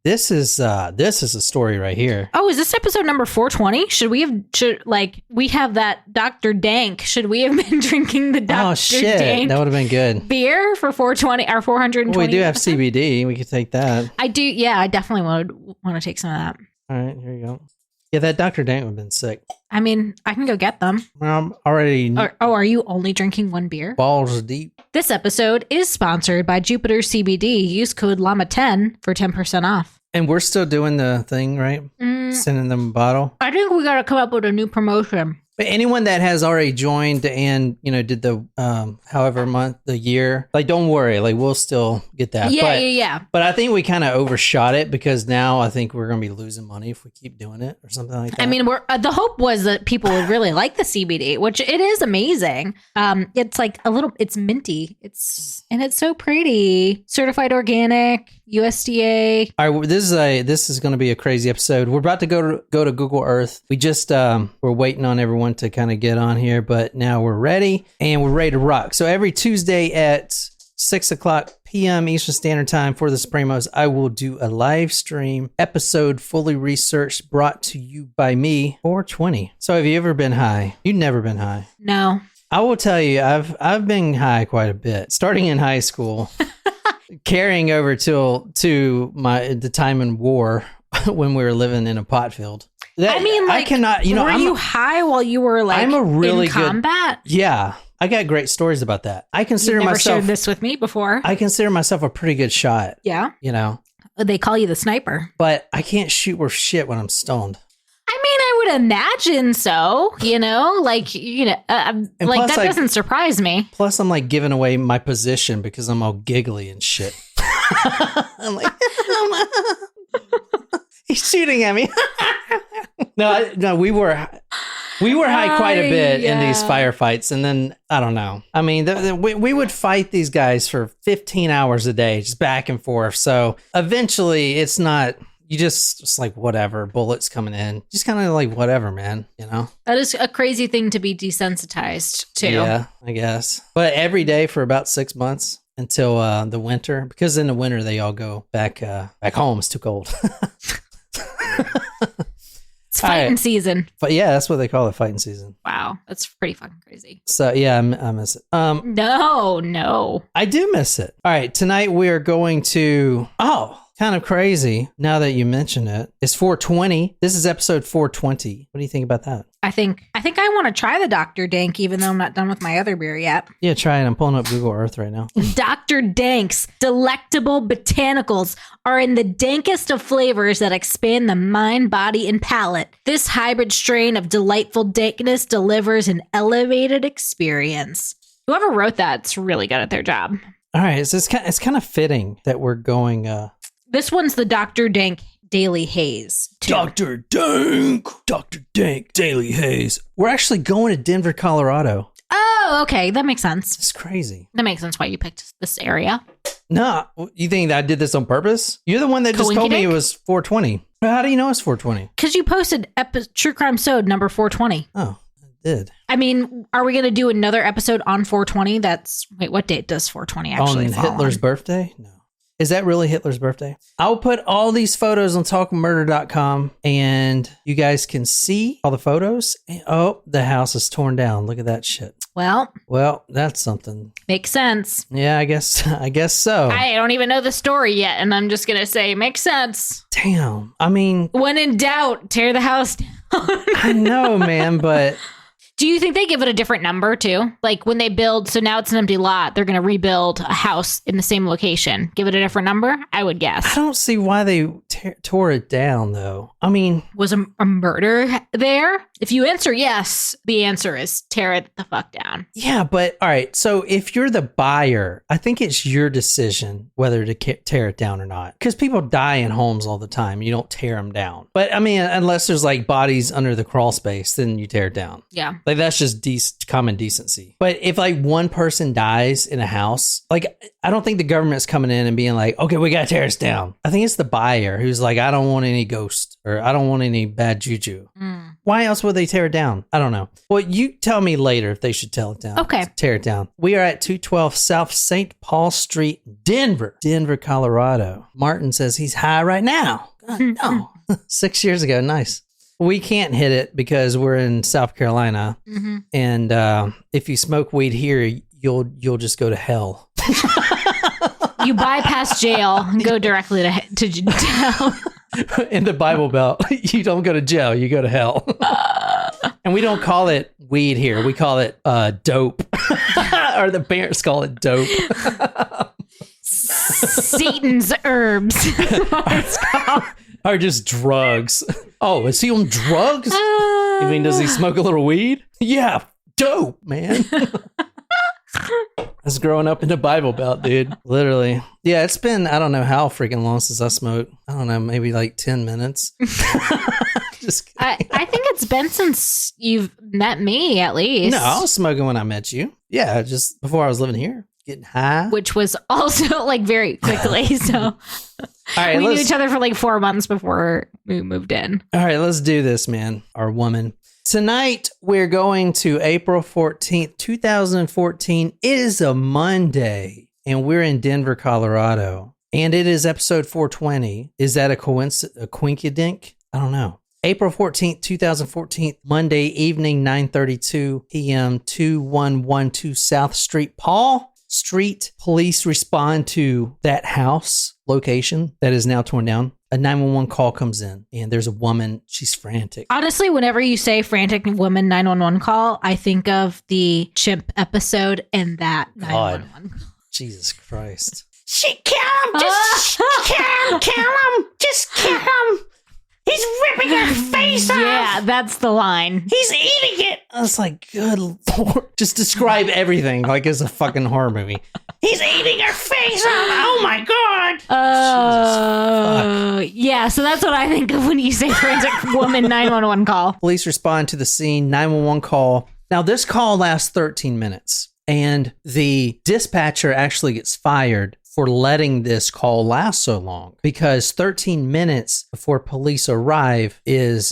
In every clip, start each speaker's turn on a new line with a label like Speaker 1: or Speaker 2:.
Speaker 1: This is a story right here.
Speaker 2: Oh, is this episode number 420? We have that Dr. Dank. Should we have been drinking the Dr.
Speaker 1: Oh shit,
Speaker 2: Dank
Speaker 1: that would have been good.
Speaker 2: beer for 420 or 420?
Speaker 1: Well, we do have CBD. We could take that.
Speaker 2: I do. Yeah, I definitely want to take some of that.
Speaker 1: All right, here you go. Yeah, that Dr. Dank would have been sick.
Speaker 2: I mean, I can go get them.
Speaker 1: Well, I'm already...
Speaker 2: Are you only drinking one beer?
Speaker 1: Balls deep.
Speaker 2: This episode is sponsored by Jupiter CBD. Use code LLAMA10 for 10% off.
Speaker 1: And we're still doing the thing, right? Sending them a bottle.
Speaker 2: I think we got to come up with a new promotion.
Speaker 1: But anyone that has already joined and, did the however month, the year, like, don't worry. Like, we'll still get that.
Speaker 2: Yeah.
Speaker 1: But I think we kind of overshot it because now I think we're going to be losing money if we keep doing it or something like that.
Speaker 2: I mean, the hope was that people would really like the CBD, which it is amazing. It's like it's minty. It's so pretty. Certified organic, USDA.
Speaker 1: All right, this is going to be a crazy episode. We're about to go to Google Earth. We just we're waiting on everyone to kind of get on here, but now we're ready and we're ready to rock. So every Tuesday at 6:00 p.m. Eastern Standard Time for the Supremos, I will do a live stream episode fully researched brought to you by me, 420. So have you ever been high? You've never been high.
Speaker 2: No.
Speaker 1: I will tell you, I've been high quite a bit, starting in high school, carrying over to the time in war when we were living in a pot field. I cannot, were
Speaker 2: you high while you were in combat?
Speaker 1: Yeah. I got great stories about that. I consider
Speaker 2: You've never
Speaker 1: myself
Speaker 2: shared this with me before.
Speaker 1: I consider myself a pretty good shot.
Speaker 2: Yeah. They call you the sniper.
Speaker 1: But I can't shoot worth shit when I'm stoned.
Speaker 2: I mean, I would imagine so, that doesn't surprise me.
Speaker 1: Plus, I'm like giving away my position because I'm all giggly and shit. I'm like, he's shooting at me. No, we were high quite a bit in these firefights, and then I don't know. I mean, we would fight these guys for 15 hours a day, just back and forth. So eventually, it's not. You just like whatever, bullets coming in, just kind of like whatever, man.
Speaker 2: That is a crazy thing to be desensitized to.
Speaker 1: Yeah, I guess. But every day for about 6 months until the winter, because in the winter they all go back home. It's too cold.
Speaker 2: It's fighting season.
Speaker 1: But yeah, that's what they call it, fighting season.
Speaker 2: Wow, that's pretty fucking crazy.
Speaker 1: So yeah, I miss it.
Speaker 2: No. I do
Speaker 1: miss it. All right, tonight we are going to kind of crazy now that you mention it. It's 420. This is episode 420. What do you think about that?
Speaker 2: I think I want to try the Dr. Dank, even though I'm not done with my other beer yet.
Speaker 1: Yeah, try it. I'm pulling up Google Earth right now.
Speaker 2: Dr. Dank's delectable botanicals are in the dankest of flavors that expand the mind, body, and palate. This hybrid strain of delightful dankness delivers an elevated experience. Whoever wrote that's really good at their job.
Speaker 1: All right, so it's kind of fitting that we're going...
Speaker 2: This one's the Dr. Dank Daily Haze. Too.
Speaker 1: Dr. Dank Daily Haze. We're actually going to Denver, Colorado.
Speaker 2: Oh, okay. That makes sense.
Speaker 1: It's crazy.
Speaker 2: That makes sense why you picked this area.
Speaker 1: No, you think that I did this on purpose? You're the one that just told me it was 420. How do you know it's 420?
Speaker 2: Because you posted True Crime Sode number 420.
Speaker 1: Oh, I did.
Speaker 2: I mean, are we going to do another episode on 420? Wait, what date does 420 actually fall on?
Speaker 1: Hitler's birthday? No. Is that really Hitler's birthday? I'll put all these photos on talkmurder.com and you guys can see all the photos. Oh, the house is torn down. Look at that shit.
Speaker 2: Well,
Speaker 1: that's something.
Speaker 2: Makes sense.
Speaker 1: Yeah, I guess so.
Speaker 2: I don't even know the story yet, and I'm just going to say makes sense.
Speaker 1: Damn. I mean,
Speaker 2: when in doubt, tear the house down.
Speaker 1: I know, man, but...
Speaker 2: Do you think they give it a different number too? Like when they build, so now it's an empty lot, they're going to rebuild a house in the same location. Give it a different number? I would guess.
Speaker 1: I don't see why they tore it down though. I mean...
Speaker 2: Was a murder there? If you answer yes, the answer is tear it the fuck down.
Speaker 1: Yeah, but all right. So if you're the buyer, I think it's your decision whether to tear it down or not. Because people die in homes all the time. You don't tear them down. But I mean, unless there's like bodies under the crawl space, then you tear it down.
Speaker 2: Yeah.
Speaker 1: Like that's just common decency. But if like one person dies in a house, like I don't think the government's coming in and being like, okay, we got to tear this down. I think it's the buyer who's like, I don't want any ghosts. or I don't want any bad juju. Why else would they tear it down? I don't know. Well, you tell me later if they should tear it down.
Speaker 2: Okay.
Speaker 1: Tear it down. We are at 212 South St. Paul Street, Denver, Colorado. Martin says he's high right now. God, no. 6 years ago. Nice. We can't hit it because we're in South Carolina. And if you smoke weed here, you'll just go to hell.
Speaker 2: You bypass jail and go directly to jail.
Speaker 1: In the Bible Belt, you don't go to jail, you go to hell. And we don't call it weed here. We call it dope. Or the parents call it dope.
Speaker 2: Satan's herbs. It's called.
Speaker 1: Or just drugs. Oh, is he on drugs? You mean, does he smoke a little weed? Yeah, dope, man. That's growing up in the Bible Belt, dude. Literally. Yeah, it's been, I don't know how freaking long since I smoked. I don't know, maybe like 10 minutes. Just kidding.
Speaker 2: I think it's been since you've met me, at least.
Speaker 1: No, I was smoking when I met you. Yeah, just before I was living here. Getting high.
Speaker 2: Which was also like very quickly. So
Speaker 1: all right,
Speaker 2: we knew each other for like 4 months before we moved in.
Speaker 1: All right, let's do this, man. Or woman. Tonight, we're going to April 14th, 2014. It is a Monday, and we're in Denver, Colorado. And it is episode 420. Is that a quinkydink? I don't know. April 14th, 2014, Monday evening, 9:32 p.m., 2112 South Street. Paul Street police respond to that house location that is now torn down. A 911 call comes in, and there's a woman. She's frantic.
Speaker 2: Honestly, whenever you say frantic woman 911 call, I think of the chimp episode and that 911 call.
Speaker 1: Jesus Christ.
Speaker 3: She kill him! Just kill him! Just kill him! He's ripping her face off!
Speaker 2: Yeah, that's the line.
Speaker 3: He's eating it!
Speaker 1: I was like, good Lord. Just describe everything like it's a fucking horror movie.
Speaker 3: He's eating her face off! Oh my God!
Speaker 2: Yeah, so that's what I think of when you say frantic woman 911 call.
Speaker 1: Police respond to the scene, 911 call. Now, this call lasts 13 minutes, and the dispatcher actually gets fired for letting this call last so long, because 13 minutes before police arrive is,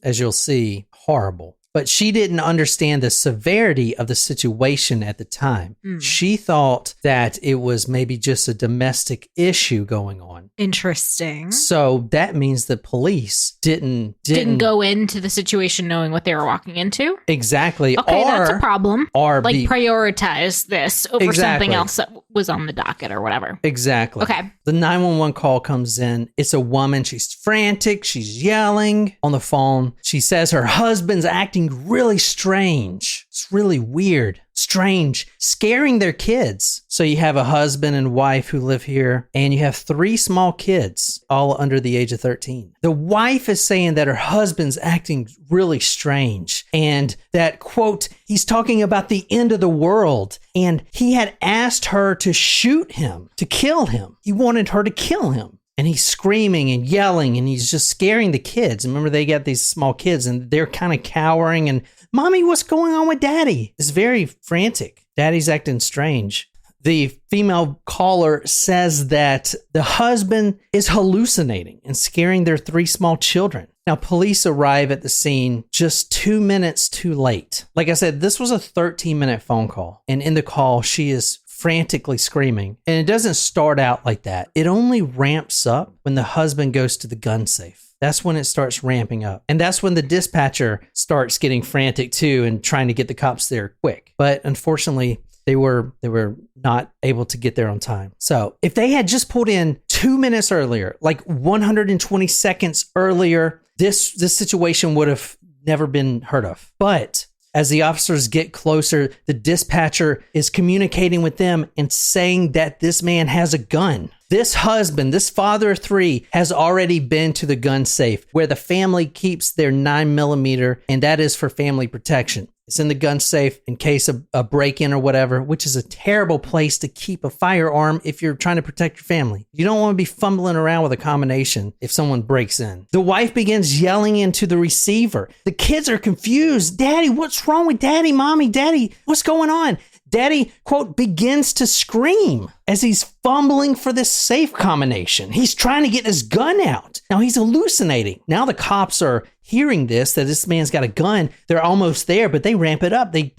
Speaker 1: as you'll see, horrible. But she didn't understand the severity of the situation at the time. She thought that it was maybe just a domestic issue going on.
Speaker 2: Interesting.
Speaker 1: So that means the police didn't
Speaker 2: go into the situation knowing what they were walking into.
Speaker 1: Exactly.
Speaker 2: Okay, that's a problem.
Speaker 1: Or
Speaker 2: prioritize this over something else that was on the docket or whatever.
Speaker 1: Exactly.
Speaker 2: Okay.
Speaker 1: The 911 call comes in. It's a woman. She's frantic. She's yelling on the phone. She says her husband's acting really strange. It's really weird, strange, scaring their kids. So you have a husband and wife who live here, and you have 3 small kids, all under the age of 13. The wife is saying that her husband's acting really strange, and that, quote, he's talking about the end of the world, and he had asked her to shoot him, to kill him. He wanted her to kill him. And he's screaming and yelling, and he's just scaring the kids. Remember, they got these small kids, and they're kind of cowering. And, Mommy, what's going on with Daddy? It's very frantic. Daddy's acting strange. The female caller says that the husband is hallucinating and scaring their 3 small children. Now, police arrive at the scene just 2 minutes too late. Like I said, this was a 13-minute phone call. And in the call, she is frantically screaming. And it doesn't start out like that. It only ramps up when the husband goes to the gun safe. That's when it starts ramping up. And that's when the dispatcher starts getting frantic too and trying to get the cops there quick. But unfortunately, they were not able to get there on time. So if they had just pulled in 2 minutes earlier, like 120 seconds earlier, this situation would have never been heard of. But as the officers get closer, the dispatcher is communicating with them and saying that this man has a gun. This husband, this father of 3, has already been to the gun safe where the family keeps their 9mm, and that is for family protection. It's in the gun safe in case of a break-in or whatever, which is a terrible place to keep a firearm if you're trying to protect your family. You don't want to be fumbling around with a combination if someone breaks in. The wife begins yelling into the receiver. The kids are confused. Daddy, what's wrong with Daddy? Mommy, Daddy, what's going on? Daddy, quote, begins to scream as he's fumbling for this safe combination. He's trying to get his gun out. Now he's hallucinating. Now the cops are hearing that this man's got a gun. They're almost there, but they ramp it up. They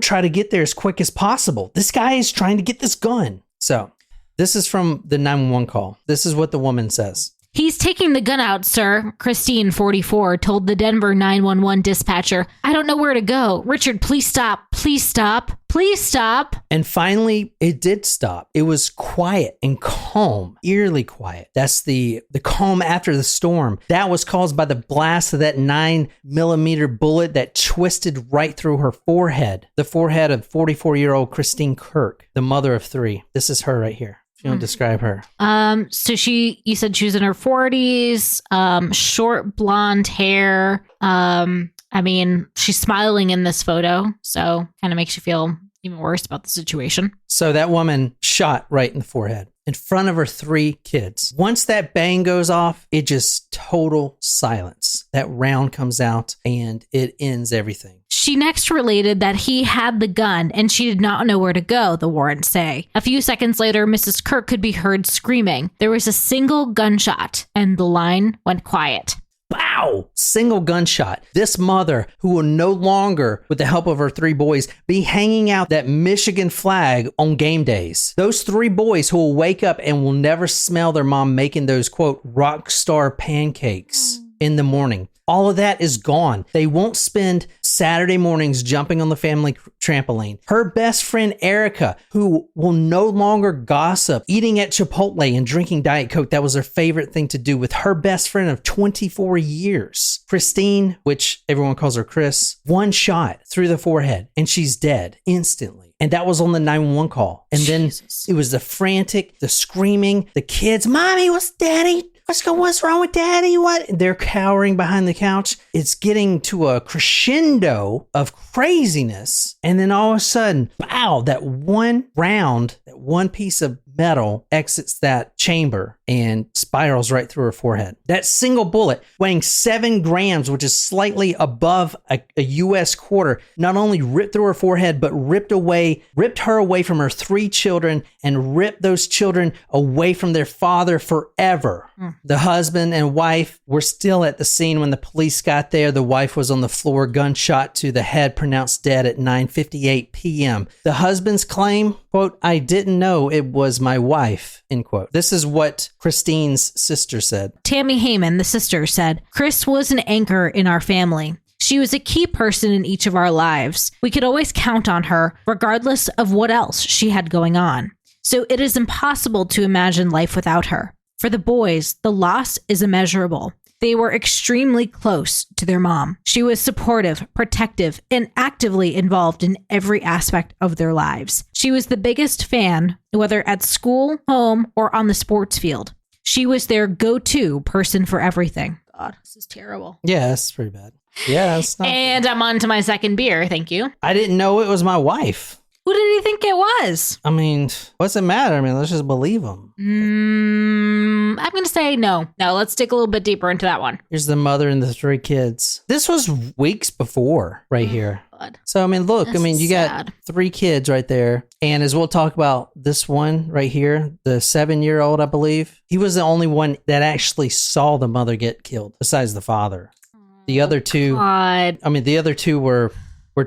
Speaker 1: try to get there as quick as possible. This guy is trying to get this gun. So this is from the 911 call. This is what the woman says.
Speaker 2: He's taking the gun out, sir. Kristine, 44, told the Denver 911 dispatcher. I don't know where to go. Richard, please stop. Please stop. Please stop.
Speaker 1: And finally, it did stop. It was quiet and calm, eerily quiet. That's the calm after the storm. That was caused by the blast of that 9mm bullet that twisted right through her forehead. The forehead of 44-year-old Kristine Kirk, the mother of 3. This is her right here. If you want to describe her.
Speaker 2: So you said she was in her 40s, short blonde hair. I mean, she's smiling in this photo, so kind of makes you feel even worse about the situation.
Speaker 1: So that woman shot right in the forehead in front of her 3 kids. Once that bang goes off, it just total silence. That round comes out and it ends everything.
Speaker 2: She next related that he had the gun and she did not know where to go, the warrants say. A few seconds later, Mrs. Kirk could be heard screaming. There was a single gunshot and the line went quiet.
Speaker 1: Pow! Single gunshot. This mother, who will no longer, with the help of her 3 boys, be hanging out that Michigan flag on game days. Those 3 boys who will wake up and will never smell their mom making those, quote, rock star pancakes in the morning. All of that is gone. They won't spend Saturday mornings jumping on the family trampoline. Her best friend, Erica, who will no longer gossip, eating at Chipotle and drinking Diet Coke. That was her favorite thing to do with her best friend of 24 years. Kristine, which everyone calls her Chris, 1 shot through the forehead and she's dead instantly. And that was on the 911 call. And then it was the frantic, the screaming, the kids, Mommy, what's Daddy? What's wrong with Daddy? What? They're cowering behind the couch. It's getting to a crescendo of craziness. And then all of a sudden, wow, that one round, that one piece of metal exits that chamber and spirals right through her forehead. That single bullet, weighing 7 grams, which is slightly above a U.S. quarter, not only ripped through her forehead, but ripped her away from her 3 children and ripped those children away from their father forever. The husband and wife were still at the scene when the police got there. The wife was on the floor, gunshot to the head, pronounced dead at 9:58 p.m. The husband's claim, quote, I didn't know it was my wife, end quote. This is what Kristine's sister said.
Speaker 2: Tammy Heyman, the sister, said, Chris was an anchor in our family. She was a key person in each of our lives. We could always count on her, regardless of what else she had going on. So it is impossible to imagine life without her. For the boys, the loss is immeasurable. They were extremely close to their mom. She was supportive, protective, and actively involved in every aspect of their lives. She was the biggest fan, whether at school, home, or on the sports field. She was their go-to person for everything. God, this is terrible.
Speaker 1: Yeah, that's pretty bad. Yeah, it's not.
Speaker 2: And I'm on to my second beer. Thank you.
Speaker 1: I didn't know it was my wife.
Speaker 2: Who did he think it was?
Speaker 1: I mean, what's it matter? I mean, let's just believe him.
Speaker 2: I'm going to say no. No, let's dig a little bit deeper into that one.
Speaker 1: Here's the mother and the 3 kids. This was weeks before right here.
Speaker 2: God.
Speaker 1: So, I mean, look,
Speaker 2: This
Speaker 1: I mean,
Speaker 2: is
Speaker 1: you
Speaker 2: sad.
Speaker 1: got 3 kids right there. And as we'll talk about this one right here, the 7-year-old, I believe, he was the only one that actually saw the mother get killed besides the father. The other 2,
Speaker 2: God.
Speaker 1: I mean, the other 2 were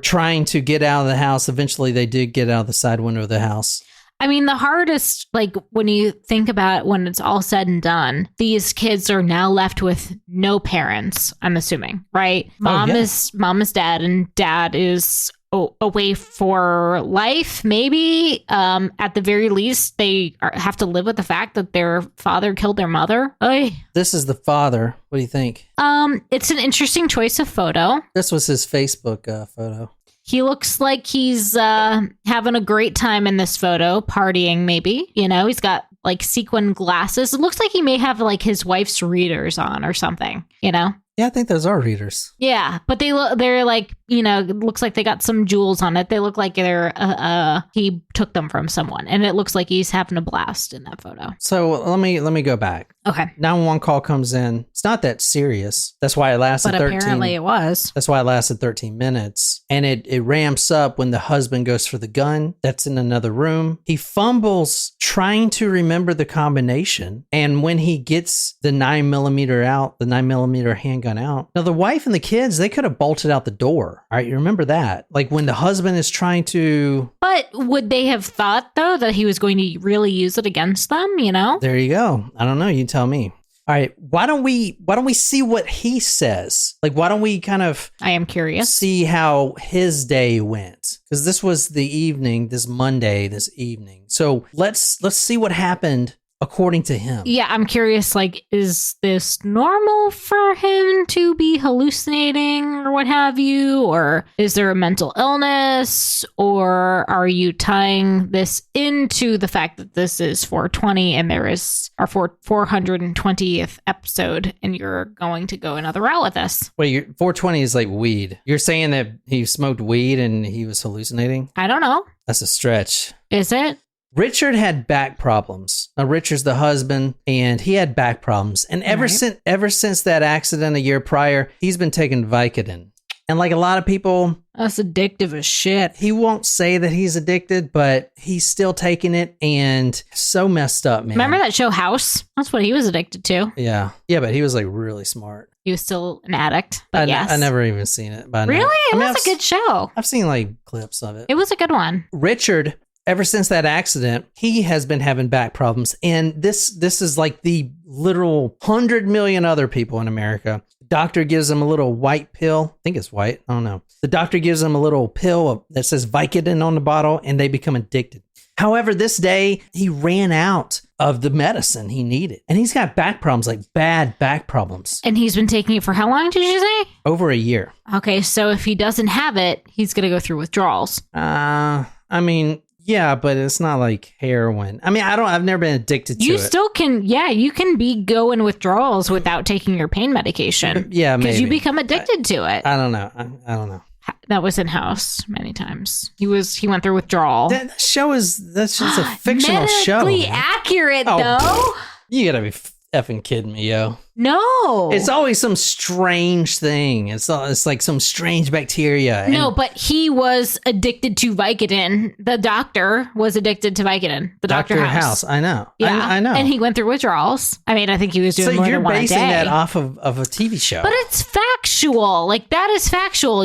Speaker 1: trying to get out of the house. Eventually, they did get out of the side window of the house.
Speaker 2: I mean, the hardest, like when you think about it, when it's all said and done, these kids are now left with no parents, I'm assuming, right? Mom is dead and dad is away for life, maybe. At the very least, they have to live with the fact that their father killed their mother. Oy.
Speaker 1: This is the father. What do you think?
Speaker 2: It's an interesting choice of photo.
Speaker 1: This was his Facebook photo.
Speaker 2: He looks like he's having a great time in this photo, partying maybe. You know, he's got like sequin glasses. It looks like he may have like his wife's readers on or something, you know?
Speaker 1: Yeah, I think those are readers.
Speaker 2: Yeah, but they're like, you know, it looks like they got some jewels on it. They look like they're he took them from someone, and it looks like he's having a blast in that photo.
Speaker 1: So let me go back.
Speaker 2: Okay.
Speaker 1: 911 call comes in. It's not that serious. That's why it lasted
Speaker 2: But
Speaker 1: 13.
Speaker 2: apparently it was.
Speaker 1: That's why it lasted 13 minutes. And it ramps up when the husband goes for the gun. That's in another room. He fumbles trying to remember the combination. And when he gets the 9mm out, the 9mm handgun out. Now, the wife and the kids, they could have bolted out the door. All right. You remember that? Like when the husband is trying to.
Speaker 2: But would they have thought, though, that he was going to really use it against them, you know?
Speaker 1: There you go. I don't know. You tell me. All right. Why don't we see what he says? Like, why don't we kind of
Speaker 2: I am curious.
Speaker 1: see how his day went? Because this was the evening, this Monday, this evening. So let's see what happened according to him.
Speaker 2: Yeah, I'm curious, like, is this normal for him to be hallucinating or what have you? Or is there a mental illness? Or are you tying this into the fact that this is 420 and there is our 420th episode and you're going to go another route with this?
Speaker 1: Wait, 420 is like weed. You're saying that he smoked weed and he was hallucinating?
Speaker 2: I don't know.
Speaker 1: That's a stretch.
Speaker 2: Is it?
Speaker 1: Richard had back problems. Now, Richard's the husband, and he had back problems. And ever since that accident a year prior, he's been taking Vicodin. And like a lot of people,
Speaker 2: That's addictive as shit.
Speaker 1: he won't say that he's addicted, but he's still taking it, and so messed up, man.
Speaker 2: Remember that show House? That's what he was addicted to.
Speaker 1: Yeah, but he was like really smart.
Speaker 2: He was still an addict. But yes.
Speaker 1: I never even seen it. But
Speaker 2: Really? It was
Speaker 1: I've
Speaker 2: a good show.
Speaker 1: I've seen like clips of it.
Speaker 2: It was a good one.
Speaker 1: Richard, ever since that accident, he has been having back problems. And this is like the literal 100 million other people in America. The doctor gives him a little white pill. I think it's white. I don't know. The doctor gives him a little pill that says Vicodin on the bottle, and they become addicted. However, this day, he ran out of the medicine he needed. And he's got back problems, like bad back problems.
Speaker 2: And he's been taking it for how long, did you say?
Speaker 1: Over a year.
Speaker 2: Okay, so if he doesn't have it, he's going to go through withdrawals.
Speaker 1: I mean... Yeah, but it's not like heroin. I mean, I've never been addicted to it.
Speaker 2: You still can, you can go in withdrawals without taking your pain medication.
Speaker 1: Yeah, maybe.
Speaker 2: Because you become addicted to it.
Speaker 1: I don't know. I don't know.
Speaker 2: That was in House many times. He went through withdrawal.
Speaker 1: That's just a fictional show.
Speaker 2: Medically accurate, though.
Speaker 1: You gotta be effing kidding me, yo.
Speaker 2: No.
Speaker 1: It's always some strange thing. It's like some strange bacteria.
Speaker 2: No, but he was addicted to Vicodin. The doctor was addicted to Vicodin. The Dr. House.
Speaker 1: I know.
Speaker 2: Yeah,
Speaker 1: I know.
Speaker 2: And he went through withdrawals. I mean, I think he was doing more than one a day.
Speaker 1: So you're basing that off of a TV show.
Speaker 2: But it's factual. Like, that is factual.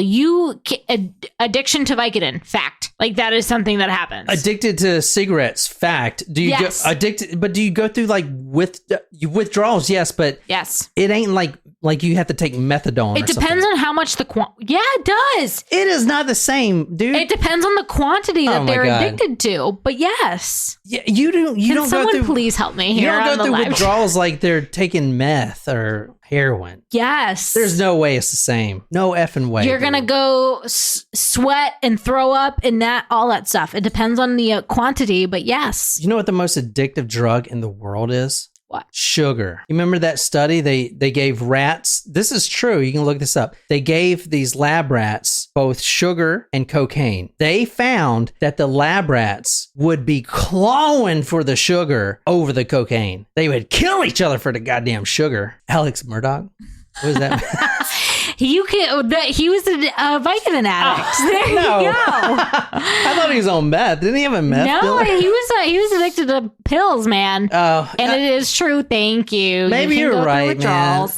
Speaker 2: Addiction to Vicodin, fact. Like, that is something that happens.
Speaker 1: Addicted to cigarettes, fact. Do you go addicted? But do you go through like withdrawals? Yes, but
Speaker 2: yes.
Speaker 1: It ain't like you have to take methadone.
Speaker 2: It depends on how much Yeah, it does.
Speaker 1: It is not the same, dude.
Speaker 2: It depends on the quantity that they're addicted to. But yes.
Speaker 1: Yeah, you don't. Can
Speaker 2: someone please help me here?
Speaker 1: You don't go through withdrawals like they're taking meth or heroin.
Speaker 2: Yes.
Speaker 1: There's no way it's the same. No effing way.
Speaker 2: You're gonna go sweat and throw up and all that stuff. It depends on the quantity, but yes.
Speaker 1: You know what the most addictive drug in the world is?
Speaker 2: What?
Speaker 1: Sugar. You remember that study they gave rats? This is true. You can look this up. They gave these lab rats both sugar and cocaine. They found that the lab rats would be clawing for the sugar over the cocaine. They would kill each other for the goddamn sugar. Alex Murdoch? What was that?
Speaker 2: He was a Vicodin addict. There you go.
Speaker 1: I thought he was on meth. Didn't he have a meth dealer?
Speaker 2: he was addicted to pills, man.
Speaker 1: Oh,
Speaker 2: and it is true. Thank you.
Speaker 1: Maybe you're right, man.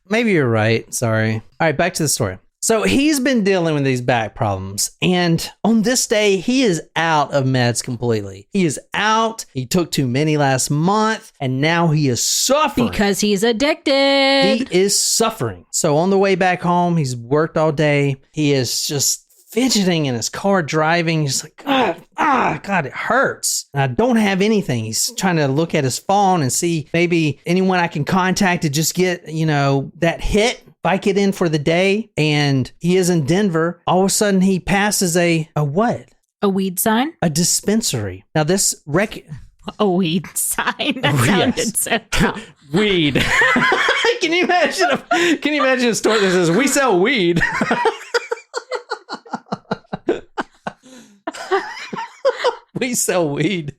Speaker 1: Maybe you're right. Sorry. All right, back to the story. So he's been dealing with these back problems, and on this day, he is out of meds completely. He is out. He took too many last month, and now he is suffering.
Speaker 2: Because he's addicted.
Speaker 1: He is suffering. So on the way back home, he's worked all day. He is just fidgeting in his car driving. He's like, God, it hurts. And I don't have anything. He's trying to look at his phone and see maybe anyone I can contact to just get, that hit. Vicodin for the day, and he is in Denver. All of a sudden, he passes a what?
Speaker 2: A weed sign?
Speaker 1: A dispensary. Now, this
Speaker 2: a weed sign. That sounded so tough.
Speaker 1: Weed. Can you imagine a store that says, "We sell weed"? We sell weed.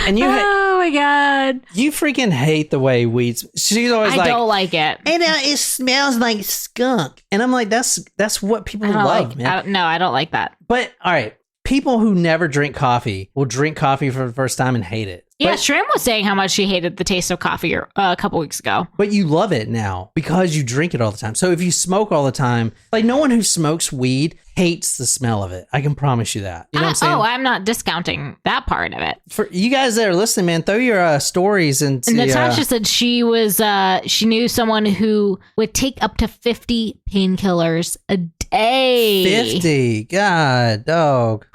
Speaker 1: And you
Speaker 2: oh my God.
Speaker 1: You freaking hate the way weeds. She's always
Speaker 2: I don't like it.
Speaker 1: And it smells like skunk. And I'm like, that's what people love, man.
Speaker 2: I don't like that.
Speaker 1: But all right, people who never drink coffee will drink coffee for the first time and hate it.
Speaker 2: Yeah, Shram was saying how much she hated the taste of coffee a couple weeks ago.
Speaker 1: But you love it now because you drink it all the time. So if you smoke all the time, like no one who smokes weed hates the smell of it. I can promise you that. You know what I'm saying?
Speaker 2: Oh, I'm not discounting that part of it.
Speaker 1: For you guys that are listening, man, throw your stories into...
Speaker 2: And Natasha said she knew someone who would take up to 50 painkillers a day.
Speaker 1: 50. God, dog.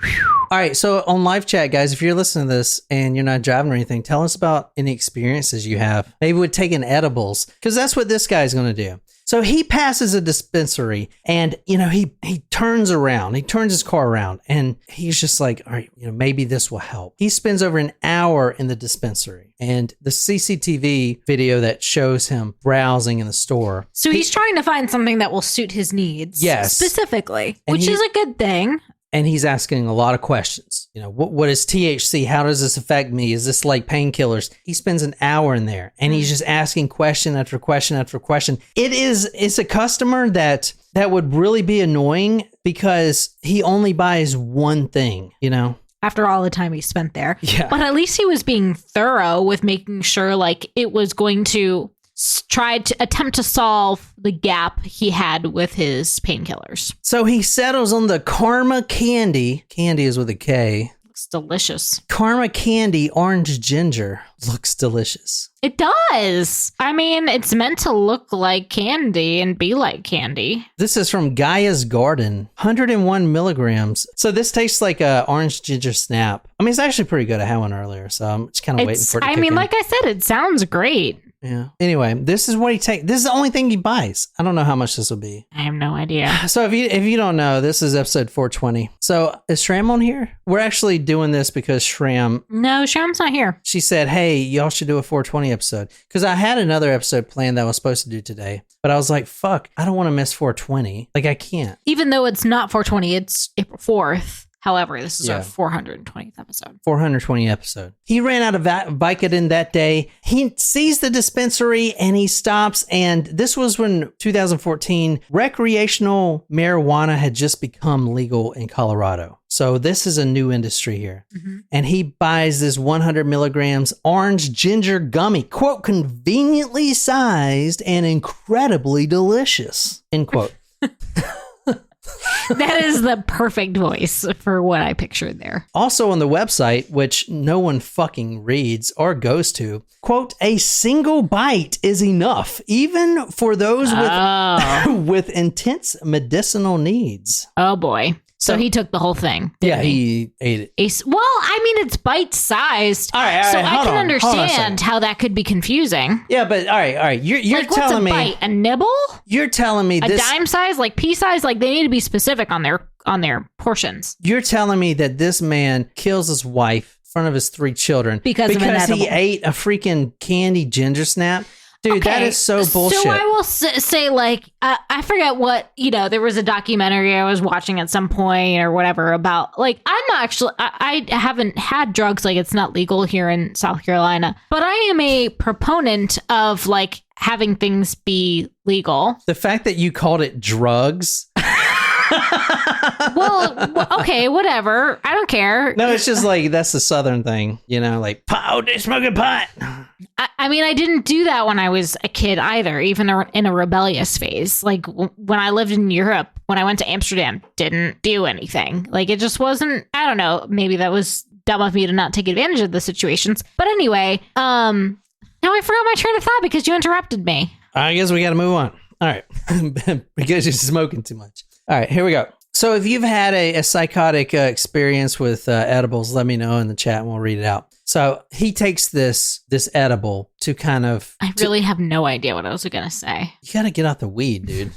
Speaker 1: All right, so on live chat, guys, if you're listening to this and you're not driving or anything, tell us about any experiences you have. Maybe with taking edibles, because that's what this guy's going to do. So he passes a dispensary and, he turns around. He turns his car around and he's just like, all right, maybe this will help. He spends over an hour in the dispensary and the CCTV video that shows him browsing in the store.
Speaker 2: So he's trying to find something that will suit his needs.
Speaker 1: Yes.
Speaker 2: Specifically, which is a good thing.
Speaker 1: And he's asking a lot of questions. What is THC? How does this affect me? Is this like painkillers? He spends an hour in there and he's just asking question after question after question. It's a customer that would really be annoying because he only buys one thing,
Speaker 2: After all the time he spent there.
Speaker 1: Yeah.
Speaker 2: But at least he was being thorough with making sure like it was going to try to attempt to solve the gap he had with his painkillers.
Speaker 1: So he settles on the Karma Candy. Candy is with a K.
Speaker 2: Looks delicious.
Speaker 1: Karma Candy Orange Ginger. Looks delicious.
Speaker 2: It does. I mean, it's meant to look like candy and be like candy.
Speaker 1: This is from Gaia's Garden. 101 milligrams. So this tastes like a orange ginger snap. I mean, it's actually pretty good. I had one earlier, so I'm just kind of waiting for it to kick in.
Speaker 2: like I said, it sounds great.
Speaker 1: Yeah. Anyway, this is what he takes. This is the only thing he buys. I don't know how much this will be.
Speaker 2: I have no idea.
Speaker 1: So if you don't know, this is episode 420. So is Shram on here? We're actually doing this because Shram...
Speaker 2: No, Shram's not here.
Speaker 1: She said, hey, y'all should do a 420 episode. Because I had another episode planned that I was supposed to do today. But I was like, fuck, I don't want to miss 420. Like, I can't.
Speaker 2: Even though it's not 420, it's April 4th. However, this is our 420th episode.
Speaker 1: 420 episode. He ran out of Vicodin that day. He sees the dispensary and he stops. And this was when 2014 recreational marijuana had just become legal in Colorado. So this is a new industry here. Mm-hmm. And he buys this 100 milligrams orange ginger gummy, quote, conveniently sized and incredibly delicious, end quote.
Speaker 2: That is the perfect voice for what I pictured there.
Speaker 1: Also on the website, which no one fucking reads or goes to, quote, a single bite is enough, even for those with intense medicinal needs.
Speaker 2: Oh boy. So he took the whole thing.
Speaker 1: Yeah, he ate it.
Speaker 2: Well, I mean, it's bite-sized.
Speaker 1: All right,
Speaker 2: so I can understand how that could be confusing.
Speaker 1: Yeah, but all right. You're
Speaker 2: like,
Speaker 1: telling me...
Speaker 2: What's a bite? A nibble?
Speaker 1: You're telling me
Speaker 2: this... A dime size? Like pea size? Like they need to be specific on their portions.
Speaker 1: You're telling me that this man kills his wife in front of his 3 children because he ate a freaking candy ginger snap? Dude, that is so bullshit. So
Speaker 2: I will say, like, I forget what, there was a documentary I was watching at some point or whatever about, like, I'm not actually, I haven't had drugs, like, it's not legal here in South Carolina, but I am a proponent of, like, having things be legal.
Speaker 1: The fact that you called it drugs...
Speaker 2: well, okay, whatever. I don't care.
Speaker 1: No, it's just like, that's the Southern thing, like, oh, they're smoking pot.
Speaker 2: I mean, I didn't do that when I was a kid either, even in a rebellious phase. Like when I lived in Europe, when I went to Amsterdam, didn't do anything. Like it just wasn't, I don't know, maybe that was dumb of me to not take advantage of the situations. But anyway, now I forgot my train of thought because you interrupted me.
Speaker 1: I guess we got to move on. All right. Because you're smoking too much. All right, here we go. So if you've had a psychotic experience with edibles, let me know in the chat and we'll read it out. So he takes this edible to kind of...
Speaker 2: I really have no idea what I was going to say.
Speaker 1: You got to get out the weed, dude.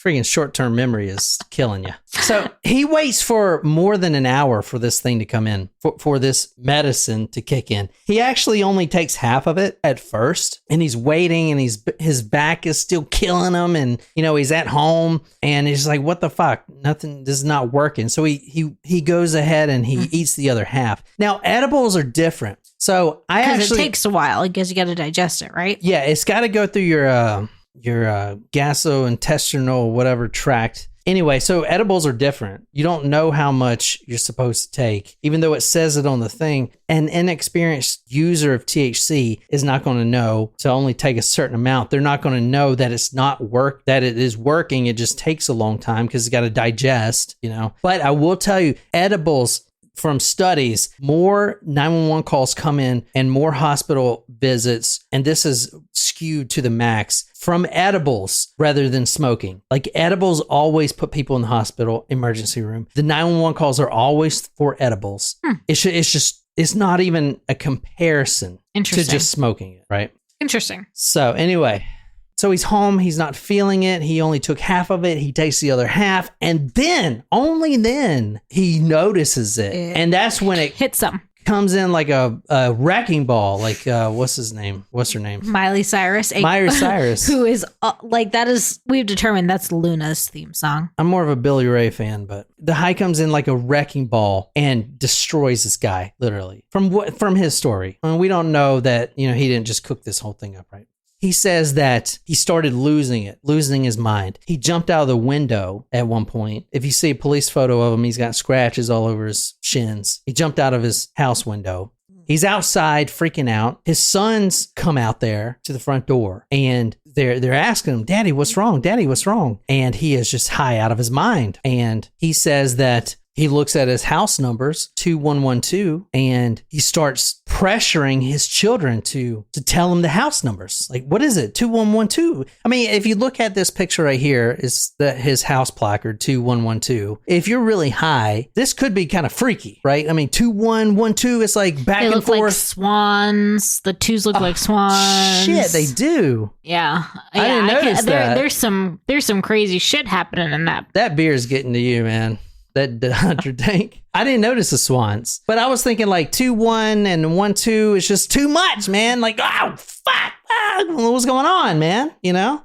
Speaker 1: Freaking short-term memory is killing you. So he waits for more than an hour for this thing to come in, for this medicine to kick in. He actually only takes half of it at first, and he's waiting, and his back is still killing him, and he's at home, and he's like, "What the fuck? Nothing. This is not working." So he goes ahead and he eats the other half. Now edibles are different. So I
Speaker 2: Because
Speaker 1: actually
Speaker 2: it takes a while because you got to digest it, right?
Speaker 1: yeah, it's got to go through your gastrointestinal whatever tract. Anyway, so edibles are different. You don't know how much you're supposed to take, even though it says it on the thing. An inexperienced user of THC is not going to know to only take a certain amount. They're not going to know that that it is working. It just takes a long time because it's got to digest, But I will tell you, edibles, from studies, more 911 calls come in and more hospital visits, and this is skewed to the max, from edibles rather than smoking. Like edibles always put people in the hospital emergency room. The 911 calls are always for edibles. It's not even a comparison to just smoking it, right?
Speaker 2: Interesting.
Speaker 1: So anyway, so he's home. He's not feeling it. He only took half of it. He takes the other half. And then, only then, he notices it. And that's when it
Speaker 2: hits him.
Speaker 1: Comes in like a wrecking ball. Like, what's his name? What's her name?
Speaker 2: Miley Cyrus.
Speaker 1: Miley Cyrus.
Speaker 2: Who is, we've determined that's Luna's theme song.
Speaker 1: I'm more of a Billy Ray fan, but the high comes in like a wrecking ball and destroys this guy, literally. From his story. I mean, we don't know that, he didn't just cook this whole thing up, right? He says that he started losing his mind. He jumped out of the window at one point. If you see a police photo of him, he's got scratches all over his shins. He jumped out of his house window. He's outside freaking out. His sons come out there to the front door and they're asking him, Daddy, what's wrong? Daddy, what's wrong? And he is just high out of his mind. And he says that he looks at his house numbers, 2112, and he starts pressuring his children to tell him the house numbers. Like, what is it? 2112. I mean, if you look at this picture right here, is his house placard, 2112. If you're really high, this could be kind of freaky, right? I mean, 2112, it's like back and forth. They look like
Speaker 2: swans. The twos look like swans.
Speaker 1: Shit, they do.
Speaker 2: Yeah.
Speaker 1: I didn't notice that.
Speaker 2: There's some crazy shit happening in that.
Speaker 1: That beer's getting to you, man. That 100 tank. I didn't notice the swans, but I was thinking like 2-1 and 1-2 is just too much, man. Like, oh, fuck. What's going on, man?
Speaker 2: Yeah.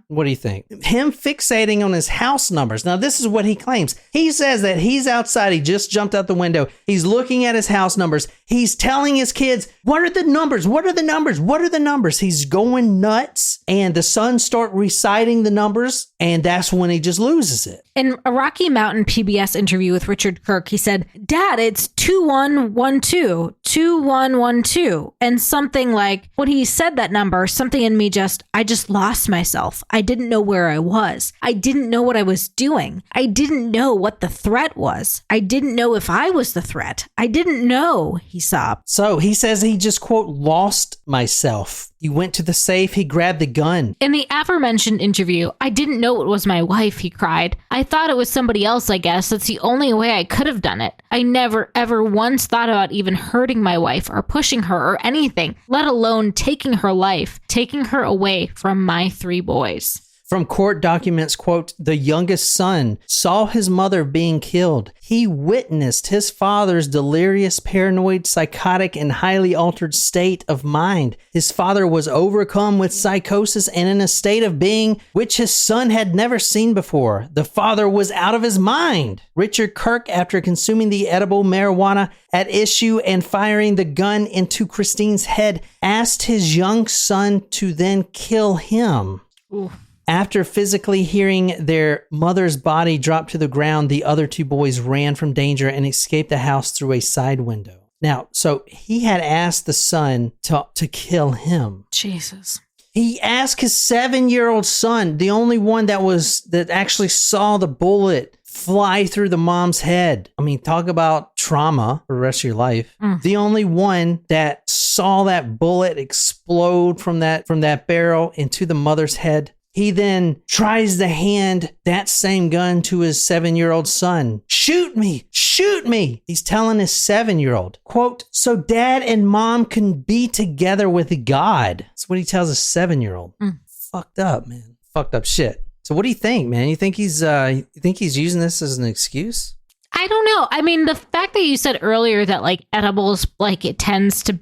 Speaker 1: What do you think? Him fixating on his house numbers. Now, this is what he claims. He says that he's outside. He just jumped out the window. He's looking at his house numbers. He's telling his kids, what are the numbers? What are the numbers? What are the numbers? He's going nuts. And the sons start reciting the numbers. And that's when he just loses it.
Speaker 2: In a Rocky Mountain PBS interview with Richard Kirk, he said, Dad, it's 2112, 2112. And something like, when he said that number, something in me I just lost myself. I didn't know where I was. I didn't know what I was doing. I didn't know what the threat was. I didn't know if I was the threat. I didn't know, he sobbed.
Speaker 1: So he says he just, quote, lost myself. He went to the safe. He grabbed the gun.
Speaker 2: In the aforementioned interview, I didn't know it was my wife, he cried. I thought it was somebody else, I guess. That's the only way I could have done it. I never, ever once thought about even hurting my wife or pushing her or anything, let alone taking her life, taking her away from my 3 boys.
Speaker 1: From court documents, quote, the youngest son saw his mother being killed. He witnessed his father's delirious, paranoid, psychotic, and highly altered state of mind. His father was overcome with psychosis and in a state of being which his son had never seen before. The father was out of his mind. Richard Kirk, after consuming the edible marijuana at issue and firing the gun into Kristine's head, asked his young son to then kill him.
Speaker 2: Ooh.
Speaker 1: After physically hearing their mother's body drop to the ground, the other 2 boys ran from danger and escaped the house through a side window. Now, so he had asked the son to kill him.
Speaker 2: Jesus.
Speaker 1: He asked his 7-year-old son, the only one that actually saw the bullet fly through the mom's head. I mean, talk about trauma for the rest of your life. The only one that saw that bullet explode from that barrel into the mother's head. He then tries to hand that same gun to his 7-year-old son. Shoot me! Shoot me! He's telling his 7-year-old, quote, so dad and mom can be together with God. That's what he tells his 7-year-old. Fucked up, man. Fucked up shit. So what do you think, man? You think he's using this as an excuse?
Speaker 2: I don't know. I mean, the fact that you said earlier that like edibles, like it tends to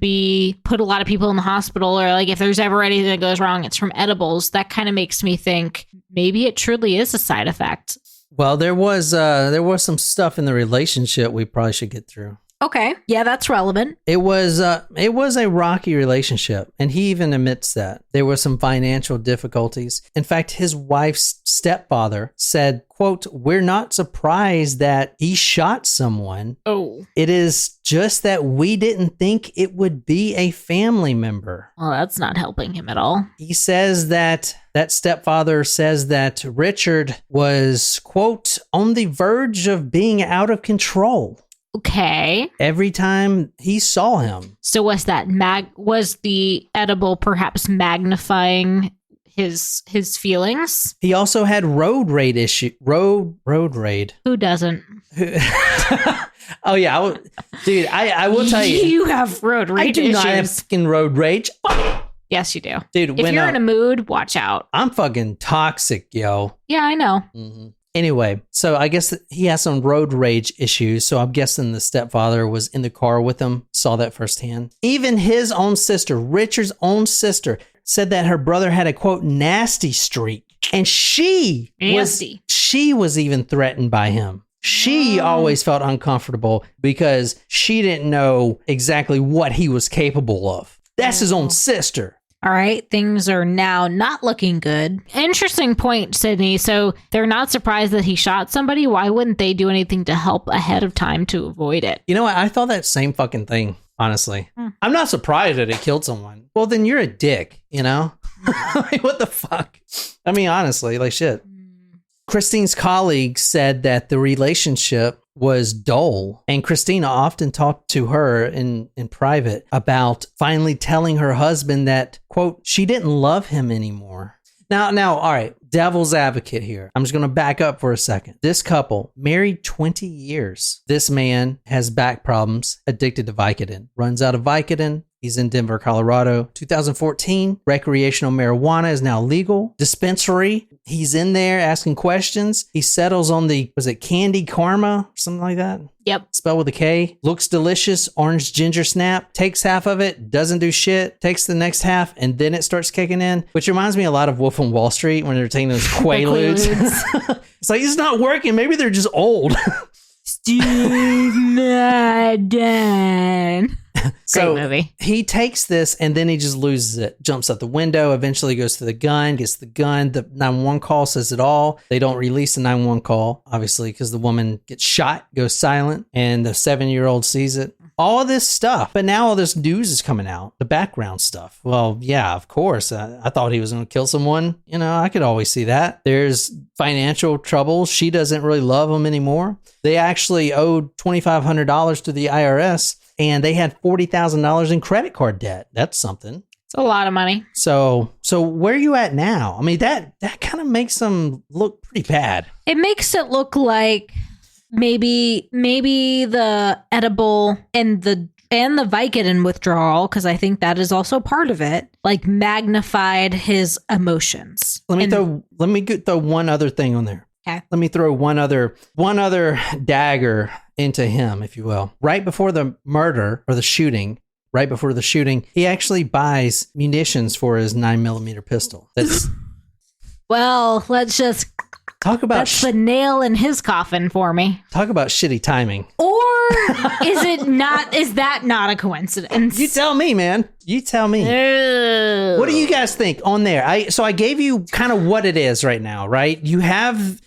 Speaker 2: put a lot of people in the hospital, or like if there's ever anything that goes wrong, it's from edibles. That kind of makes me think maybe it truly is a side effect.
Speaker 1: Well, there was some stuff in the relationship we probably should get through.
Speaker 2: Okay. Yeah, that's relevant.
Speaker 1: It was a rocky relationship, and he even admits that. There were some financial difficulties. In fact, his wife's stepfather said, quote, "We're not surprised that he shot someone.
Speaker 2: Oh.
Speaker 1: It is just that we didn't think it would be a family member."
Speaker 2: Well, that's not helping him at all.
Speaker 1: He says that stepfather says that Richard was, quote, "on the verge of being out of control."
Speaker 2: Okay.
Speaker 1: Every time he saw him.
Speaker 2: So was the edible perhaps magnifying his feelings?
Speaker 1: He also had road rage.
Speaker 2: Who doesn't?
Speaker 1: Oh yeah, dude. I will tell you.
Speaker 2: You have road rage
Speaker 1: I do
Speaker 2: issues.
Speaker 1: not have fucking road rage,
Speaker 2: Yes, you do.
Speaker 1: dude.
Speaker 2: If you're in a mood, watch out.
Speaker 1: I'm fucking toxic, yo.
Speaker 2: Yeah, I know.
Speaker 1: Mm-hmm. Anyway, so I guess he has some road rage issues. So I'm guessing the stepfather was in the car with him, saw that firsthand. Even his own sister, Richard's own sister, said that her brother had a, quote, nasty streak. And she was even threatened by him. She always felt uncomfortable because she didn't know exactly what he was capable of. That's his own sister.
Speaker 2: All right, things are now not looking good. Interesting point, Sydney. So they're not surprised that he shot somebody. Why wouldn't they do anything to help ahead of time to avoid it?
Speaker 1: You know what? I thought that same fucking thing, honestly. I'm not surprised that it killed someone. Well, then you're a dick, you know? Like, what the fuck? I mean, honestly, like shit. Kristine's colleague said that the relationship was dull, and Christina often talked to her in private about finally telling her husband that, quote, she didn't love him anymore. Now, all right, devil's advocate here. I'm just going to back up for a second. This couple, married 20 years. This man has back problems, addicted to Vicodin, runs out of Vicodin. He's in Denver, Colorado. 2014, recreational marijuana is now legal. Dispensary, he's in there asking questions. He settles on was it Candy Karma or something like that?
Speaker 2: Yep.
Speaker 1: Spelled with a K. Looks delicious. Orange ginger snap. Takes half of it. Doesn't do shit. Takes the next half. And then it starts kicking in. Which reminds me a lot of Wolf on Wall Street when they're taking those Quaaludes. It's like, it's not working. Maybe they're just old.
Speaker 2: Steve Madden.
Speaker 1: So
Speaker 2: great movie.
Speaker 1: He takes this and then he just loses it. Jumps out the window. Eventually goes to the gun. Gets the gun. The 911 call says it all. They don't release the 911 call, obviously, because the woman gets shot, goes silent, and the 7-year-old sees it. All of this stuff. But now all this news is coming out. The background stuff. Well, yeah, of course. I thought he was going to kill someone. You know, I could always see that. There's financial trouble. She doesn't really love him anymore. They actually owed $2,500 to the IRS, and they had $40,000 in credit card debt. That's something.
Speaker 2: It's a lot of money.
Speaker 1: So where are you at now? I mean, that kind of makes them look pretty bad.
Speaker 2: It makes it look like maybe the edible and the Vicodin withdrawal, because I think that is also part of it, like magnified his emotions.
Speaker 1: Let me throw one other thing on there.
Speaker 2: Okay.
Speaker 1: Let me throw one other dagger into him, if you will. Right before the murder or the shooting, he actually buys munitions for his 9mm pistol. That's
Speaker 2: well, let's just
Speaker 1: talk about
Speaker 2: that's the nail in his coffin for me.
Speaker 1: Talk about shitty timing.
Speaker 2: Or is it not? Is that not a coincidence?
Speaker 1: You tell me, man. You tell me. What do you guys think on there? I gave you kind of what it is right now, right? You have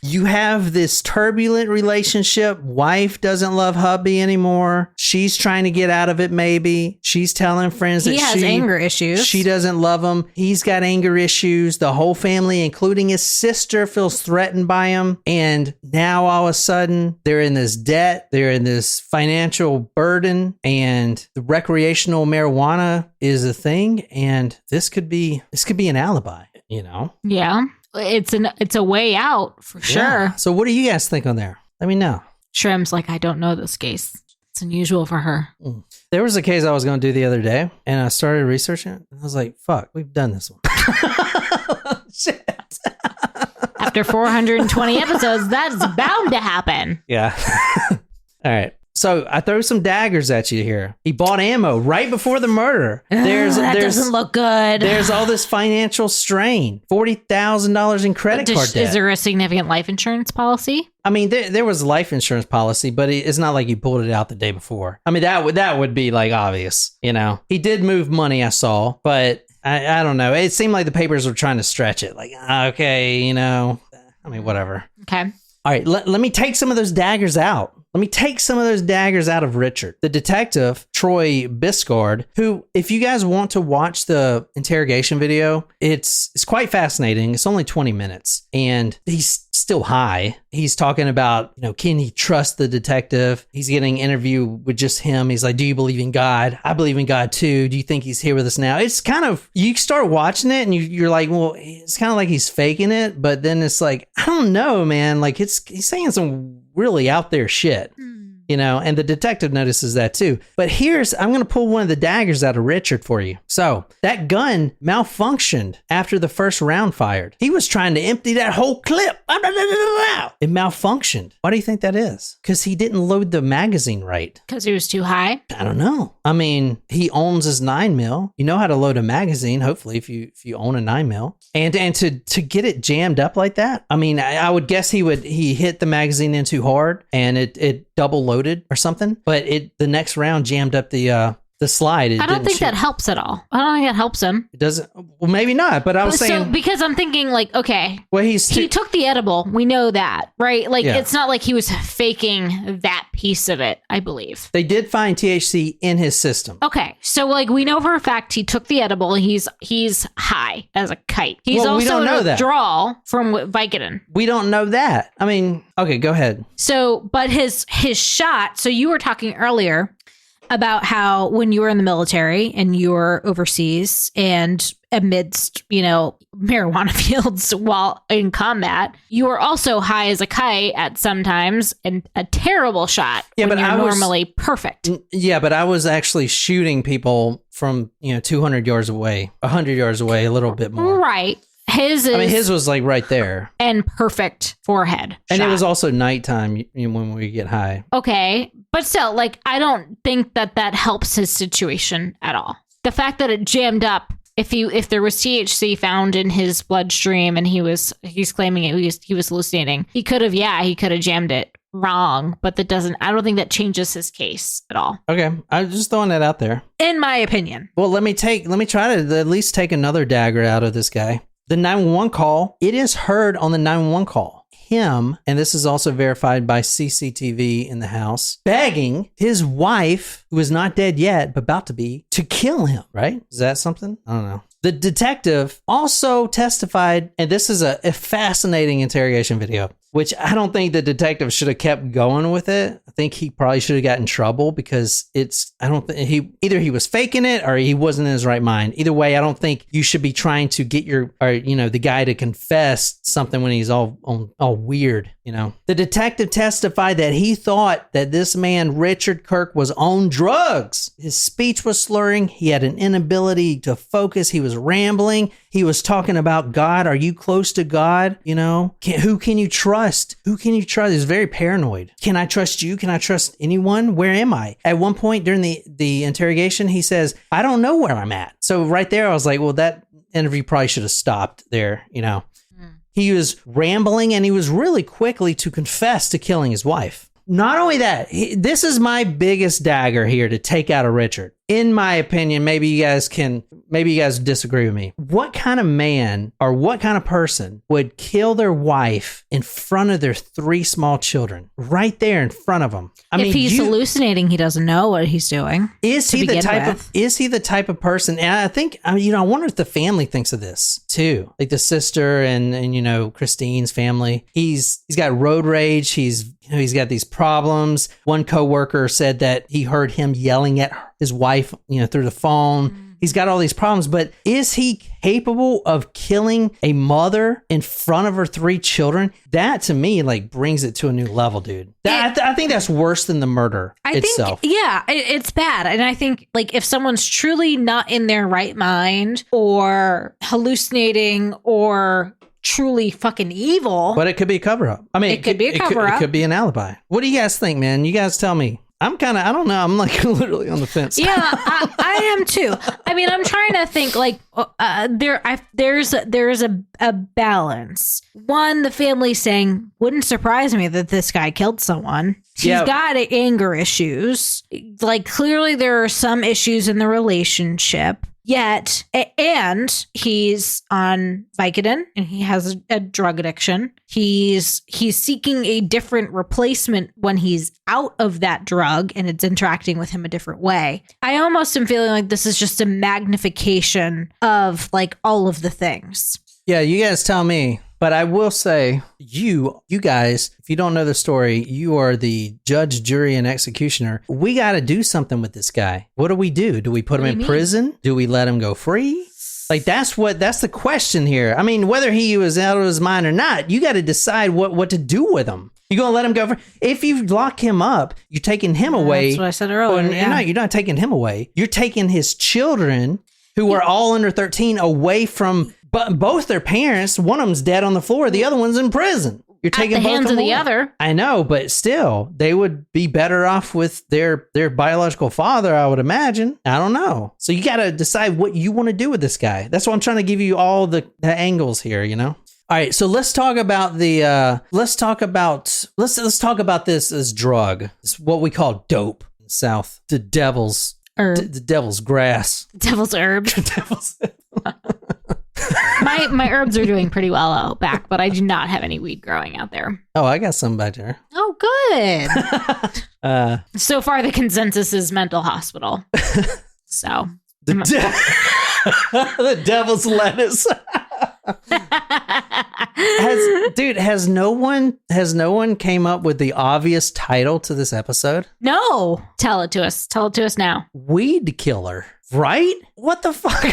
Speaker 1: this turbulent relationship. Wife doesn't love hubby anymore. She's trying to get out of it. Maybe she's telling friends that
Speaker 2: he has anger issues.
Speaker 1: She doesn't love him. He's got anger issues. The whole family, including his sister, feels threatened by him. And now all of a sudden they're in this debt. They're in this financial burden, and the recreational marijuana is a thing, and this could be an alibi, you know?
Speaker 2: Yeah. It's a way out for sure.
Speaker 1: So what do you guys think on there? Let me know.
Speaker 2: Shrim's like, I don't know this case. It's unusual for her.
Speaker 1: There was a case I was going to do the other day, and I started researching it, and I was like, fuck, we've done this one. Shit.
Speaker 2: After 420 episodes, that's bound to happen.
Speaker 1: Yeah. All right. So I throw some daggers at you here. He bought ammo right before the murder.
Speaker 2: That doesn't look good.
Speaker 1: There's all this financial strain. $40,000 in credit card debt.
Speaker 2: Is there a significant life insurance policy?
Speaker 1: I mean, there was a life insurance policy, but it's not like he pulled it out the day before. I mean, that would be like obvious, you know. He did move money, I saw, but I don't know. It seemed like the papers were trying to stretch it. Like, okay, you know, I mean, whatever.
Speaker 2: Okay.
Speaker 1: All right, let me take some of those daggers out. Let me take some of those daggers out of Richard. The detective, Troy Biscard, who, if you guys want to watch the interrogation video, it's quite fascinating. It's only 20 minutes, and he's still high. He's talking about, you know, can he trust the detective? He's getting an interview with just him. He's like, do you believe in God? I believe in God too. Do you think he's here with us now? It's kind of, you start watching it and you're like, well, it's kind of like he's faking it, but then it's like, I don't know, man. Like he's saying some really out there shit, you know, and the detective notices that too. But I'm going to pull one of the daggers out of Richard for you. So that gun malfunctioned after the first round fired. He was trying to empty that whole clip. It malfunctioned. Why do you think that is? Because he didn't load the magazine right.
Speaker 2: Because he was too high?
Speaker 1: I don't know. I mean, he owns his 9mm. You know how to load a magazine, hopefully, if you own a 9mm. And to get it jammed up like that, I mean, I would guess he hit the magazine in too hard and it double loaded or something, but the next round jammed up the slide.
Speaker 2: I don't think that helps at all. I don't think that helps him.
Speaker 1: It doesn't. Well, maybe not, but I was saying.
Speaker 2: So, because I'm thinking like, okay,
Speaker 1: well,
Speaker 2: he took the edible. We know that, right? Like, It's not like he was faking that piece of it, I believe.
Speaker 1: They did find THC in his system.
Speaker 2: Okay. So like, we know for a fact he took the edible. He's high as a kite. He's also
Speaker 1: we don't know that.
Speaker 2: withdrawal from Vicodin.
Speaker 1: We don't know that. I mean, okay, go ahead.
Speaker 2: So, but his shot, so you were talking earlier about how when you were in the military and you were overseas and amidst, you know, marijuana fields while in combat, you were also high as a kite at sometimes and a terrible shot.
Speaker 1: Yeah,
Speaker 2: when
Speaker 1: but
Speaker 2: you're normally perfect.
Speaker 1: Yeah, but I was actually shooting people from, 200 yards away, 100 yards away, a little bit more.
Speaker 2: Right. His
Speaker 1: was like right there.
Speaker 2: And perfect forehead
Speaker 1: And
Speaker 2: shot.
Speaker 1: it was also nighttime when we get high.
Speaker 2: Okay. But still, like, I don't think that helps his situation at all. The fact that it jammed up, if there was THC found in his bloodstream and he's claiming he was hallucinating, he could have jammed it wrong, but I don't think that changes his case at all.
Speaker 1: Okay. I'm just throwing that out there.
Speaker 2: In my opinion.
Speaker 1: Well, let me try to at least take another dagger out of this guy. The 911 call, it is heard on the 911 call. Him, and this is also verified by CCTV in the house, begging his wife, who is not dead yet, but about to be, to kill him, right? Is that something? I don't know. The detective also testified, and this is a fascinating interrogation video, which I don't think the detective should have kept going with it. I think he probably should have got in trouble because either he was faking it or he wasn't in his right mind. Either way, I don't think you should be trying to get the guy to confess something when he's all weird, The detective testified that he thought that this man, Richard Kirk, was on drugs. His speech was slurring. He had an inability to focus. He was rambling. He was talking about God. Are you close to God? Who can you trust? Who can you trust? He's very paranoid. Can I trust you? Can I trust anyone? Where am I? At one point during the interrogation, he says, I don't know where I'm at. So right there, I was like, well, that interview probably should have stopped there, He was rambling and he was really quickly to confess to killing his wife. Not only that, this is my biggest dagger here to take out of Richard. In my opinion, maybe you guys disagree with me. What kind of man or what kind of person would kill their wife in front of their 3 small children? Right there in front of them.
Speaker 2: If he's hallucinating, he doesn't know what he's doing.
Speaker 1: Is he the type of person? And I think, I wonder if the family thinks of this too. Like the sister and Kristine's family. He's got road rage. He's got these problems. One coworker said that he heard him yelling at his wife, through the phone. He's got all these problems, but is he capable of killing a mother in front of her 3 children? That to me, brings it to a new level, dude. I think that's worse than the murder itself.
Speaker 2: It's bad. And I think if someone's truly not in their right mind or hallucinating or truly fucking evil.
Speaker 1: But it could be a cover-up. It could be a cover-up. It could be an alibi. What do you guys think, man? You guys tell me. I don't know. I'm like literally on the fence.
Speaker 2: Yeah, I am too. I mean, I'm trying to think like there's a balance. One, the family saying, wouldn't surprise me that this guy killed someone. He's got anger issues. Like clearly there are some issues in the relationship. Yet, and he's on Vicodin and he has a drug addiction. He's seeking a different replacement when he's out of that drug and it's interacting with him a different way. I almost am feeling like this is just a magnification of like all of the things.
Speaker 1: Yeah, you guys tell me. But I will say, you guys, if you don't know the story, you are the judge, jury, and executioner. We got to do something with this guy. What do we do? Do we put him in prison? Do we let him go free? Like, that's the question here. I mean, whether he was out of his mind or not, you got to decide what to do with him. You're going to let him go free? If you lock him up, you're taking him away.
Speaker 2: That's what I said earlier.
Speaker 1: No, you're not taking him away. You're taking his children, who are all under 13, away from... But both their parents, one of them's dead on the floor, the other one's in prison. You're taking
Speaker 2: at the
Speaker 1: both
Speaker 2: hands of the
Speaker 1: away.
Speaker 2: other.
Speaker 1: I know, but still, they would be better off with their biological father, I would imagine. I don't know. So you got to decide what you want to do with this guy. That's why I'm trying to give you all the angles here, you know? All right, so let's talk about let's talk about this as drug. It's what we call dope in the South. The devil's
Speaker 2: Herb.
Speaker 1: The devil's grass.
Speaker 2: Devil's herb.
Speaker 1: Devil's
Speaker 2: My herbs are doing pretty well out back, but I do not have any weed growing out there.
Speaker 1: Oh, I got some back there.
Speaker 2: Oh, good. So far, the consensus is mental hospital. So
Speaker 1: the devil's lettuce. Has no one came up with the obvious title to this episode?
Speaker 2: No. Tell it to us. Tell it to us now.
Speaker 1: Weed killer, right? What the fuck?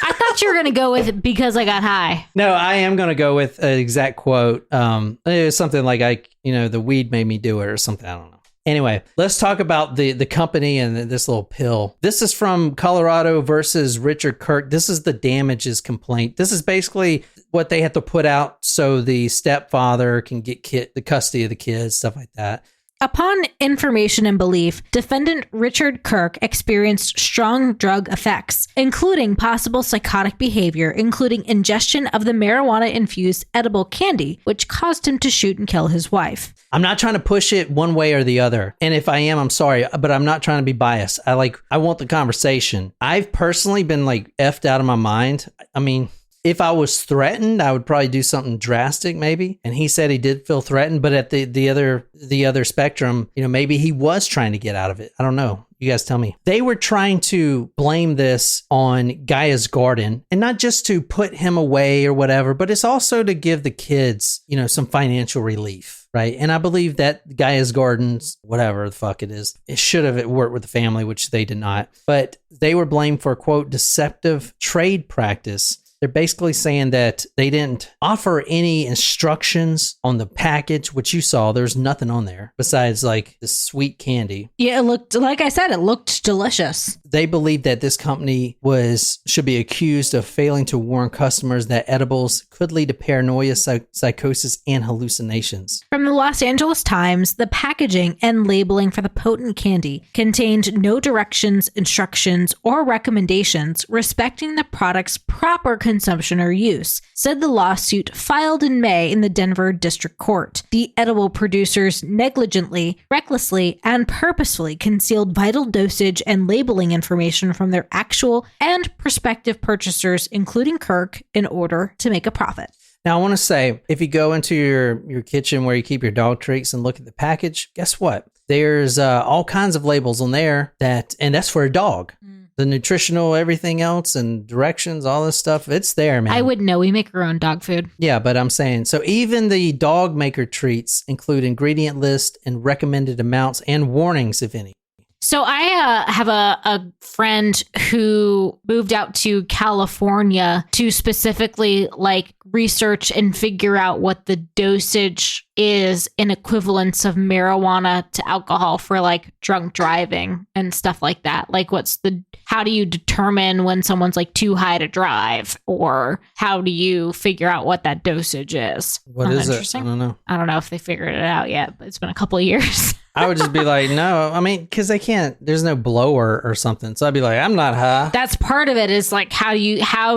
Speaker 2: I thought you were going to go with it because I got high.
Speaker 1: No, I am going to go with an exact quote. It was something like, the weed made me do it or something. I don't know. Anyway, let's talk about the company and this little pill. This is from Colorado versus Richard Kirk. This is the damages complaint. This is basically what they have to put out so the stepfather can get the custody of the kids, stuff like that.
Speaker 2: Upon information and belief, defendant Richard Kirk experienced strong drug effects, including possible psychotic behavior, including ingestion of the marijuana-infused edible candy, which caused him to shoot and kill his wife.
Speaker 1: I'm not trying to push it one way or the other. And if I am, I'm sorry, but I'm not trying to be biased. I want the conversation. I've personally been effed out of my mind. I mean, if I was threatened, I would probably do something drastic, maybe. And he said he did feel threatened, but at the other spectrum, maybe he was trying to get out of it. I don't know. You guys tell me. They were trying to blame this on Gaia's Garden, and not just to put him away or whatever, but it's also to give the kids, some financial relief, right? And I believe that Gaia's Gardens, whatever the fuck it is, it should have worked with the family, which they did not. But they were blamed for, quote, deceptive trade practice. They're basically saying that they didn't offer any instructions on the package, which you saw. There's nothing on there besides the sweet candy.
Speaker 2: Yeah, it looked, like I said, it looked delicious.
Speaker 1: They believe that this company should be accused of failing to warn customers that edibles could lead to paranoia, psychosis, and hallucinations.
Speaker 2: From the Los Angeles Times, the packaging and labeling for the potent candy contained no directions, instructions, or recommendations respecting the product's proper consumption or use, said the lawsuit filed in May in the Denver District Court. The edible producers negligently, recklessly, and purposefully concealed vital dosage and labeling information from their actual and prospective purchasers, including Kirk, in order to make a profit.
Speaker 1: Now, I want to say, if you go into your kitchen where you keep your dog treats and look at the package, guess what? There's all kinds of labels on there and that's for a dog. The nutritional, everything else, and directions, all this stuff, it's there, man.
Speaker 2: I wouldn't know. We make our own dog food.
Speaker 1: Yeah, but I'm saying, so even the dog maker treats include ingredient list and recommended amounts and warnings, if any.
Speaker 2: So I have a friend who moved out to California to specifically research and figure out what the dosage is an equivalence of marijuana to alcohol for like drunk driving and stuff like that. Like how do you determine when someone's like too high to drive, or how do you figure out what that dosage is?
Speaker 1: What is it? I don't know.
Speaker 2: I don't know if they figured it out yet, but it's been a couple of years.
Speaker 1: I would just be like, no, I mean, because they can't, there's no blower or something. So I'd be like, I'm not high.
Speaker 2: That's part of it, is like, how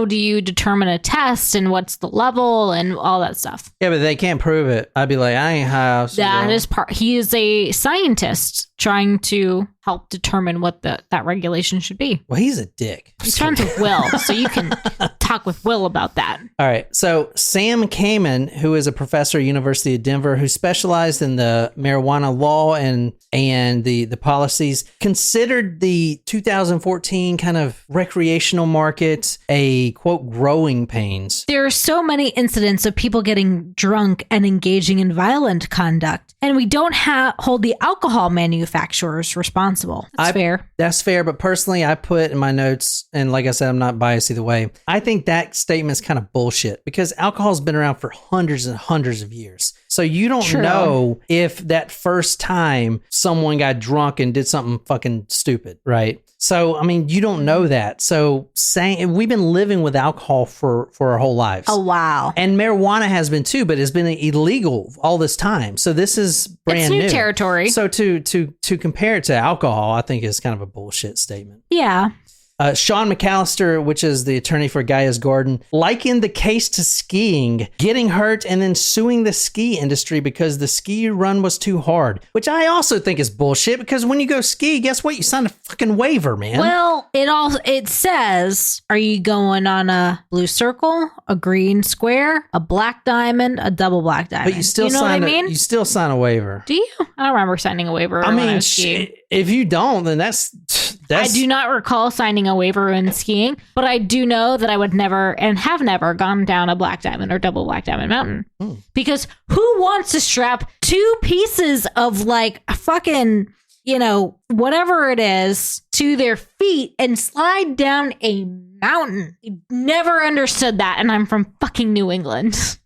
Speaker 2: do you determine a test and what's the level and all that stuff?
Speaker 1: Yeah, but they can't prove it. I'd be like, I ain't high. So
Speaker 2: that is part. He is a scientist trying to help determine what that regulation should be.
Speaker 1: Well, he's a dick.
Speaker 2: He's friends with Will, so you can talk with Will about that.
Speaker 1: All right. So Sam Kamen, who is a professor at University of Denver, who specialized in the marijuana law and the policies, considered the 2014 kind of recreational market a, quote, growing pains.
Speaker 2: There are so many incidents of people getting drunk and engaging in violent conduct, and we don't hold the alcohol manufacturers responsible. That's fair.
Speaker 1: That's fair, but personally, I put in my notes, and like I said, I'm not biased either way, I think that statement's kind of bullshit, because alcohol's been around for hundreds and hundreds of years. So you don't know if that first time someone got drunk and did something fucking stupid, right? So, I mean, you don't know that. So we've been living with alcohol for our whole lives.
Speaker 2: Oh, wow.
Speaker 1: And marijuana has been too, but it's been illegal all this time. So this is brand new.
Speaker 2: It's new territory.
Speaker 1: So to compare it to alcohol, I think is kind of a bullshit statement.
Speaker 2: Yeah.
Speaker 1: Sean McAllister, which is the attorney for Gaia's Garden, likened the case to skiing, getting hurt and then suing the ski industry because the ski run was too hard, which I also think is bullshit, because when you go ski, guess what? You sign a fucking waiver, man.
Speaker 2: Well, it says, are you going on a blue circle, a green square, a black diamond, a double black diamond?
Speaker 1: But you still
Speaker 2: you
Speaker 1: still sign a waiver.
Speaker 2: Do you? I don't remember signing a waiver.
Speaker 1: I mean, if you don't, then that's
Speaker 2: I do not recall signing a waiver in skiing, but I do know that I would never and have never gone down a black diamond or double black diamond mountain. Because who wants to strap two pieces of like a fucking, whatever it is to their feet and slide down a mountain? I never understood that. And I'm from fucking New England.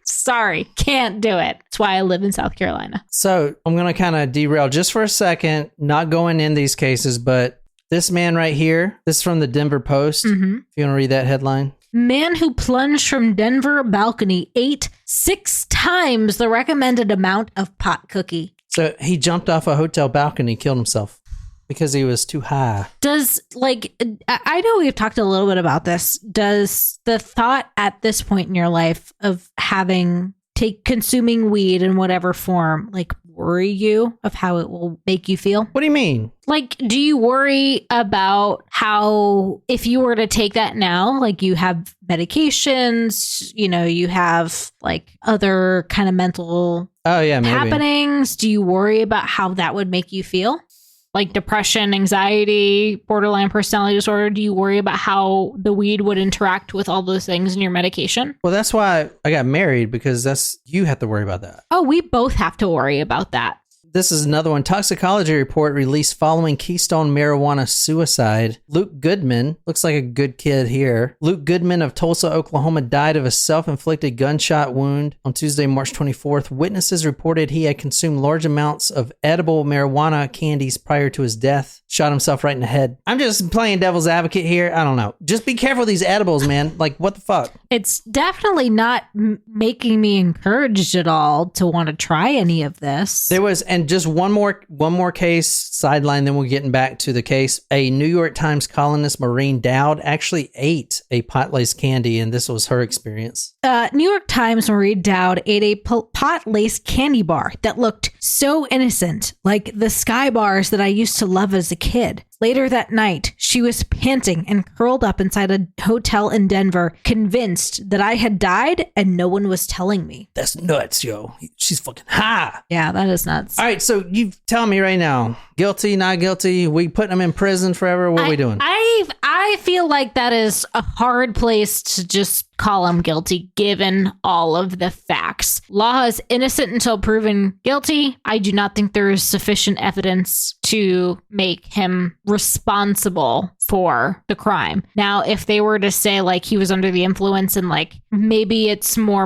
Speaker 2: Sorry, can't do it. That's why I live in South Carolina.
Speaker 1: So I'm going to kind of derail just for a second, not going in these cases, but this man right here, this is from the Denver Post.
Speaker 2: Mm-hmm.
Speaker 1: If you want to read that headline.
Speaker 2: Man who plunged from Denver balcony ate 6 times the recommended amount of pot cookie.
Speaker 1: So he jumped off a hotel balcony, killed himself because he was too high.
Speaker 2: I know we've talked a little bit about this. Does the thought at this point in your life of consuming weed in whatever form, like, worry you of how it will make you feel?
Speaker 1: What do you mean?
Speaker 2: Like, do you worry about how, if you were to take that now, like you have medications, you have like other kind of mental happenings. Do you worry about how that would make you feel? Like depression, anxiety, borderline personality disorder? Do you worry about how the weed would interact with all those things in your medication?
Speaker 1: Well, that's why I got married, because you have to worry about that.
Speaker 2: Oh, we both have to worry about that.
Speaker 1: This is another one. Toxicology report released following Keystone marijuana suicide. Luke Goodman, looks like a good kid here. Luke Goodman of Tulsa, Oklahoma, died of a self-inflicted gunshot wound on Tuesday, March 24th. Witnesses reported he had consumed large amounts of edible marijuana candies prior to his death. Shot himself right in the head. I'm just playing devil's advocate here. I don't know. Just be careful with these edibles, man. Like, what the fuck?
Speaker 2: It's definitely not making me encouraged at all to want to try any of this.
Speaker 1: There was, and just one more case sideline, then we're getting back to the case. A New York Times columnist, Maureen Dowd, actually ate a pot-laced candy, and this was her experience.
Speaker 2: New York Times Maureen Dowd ate a pot-laced candy bar that looked so innocent, like the Sky bars that I used to love as a kid. Later that night, she was panting and curled up inside a hotel in Denver, convinced that I had died and no one was telling me.
Speaker 1: That's nuts, yo. She's fucking high.
Speaker 2: Yeah, that is nuts.
Speaker 1: All right, so you tell me right now, guilty, not guilty? We putting them in prison forever? What are we doing?
Speaker 2: I feel like that is a hard place to just call him guilty given all of the facts. Law is innocent until proven guilty. I do not think there is sufficient evidence to make him responsible for the crime. Now, if they were to say like he was under the influence and like maybe it's more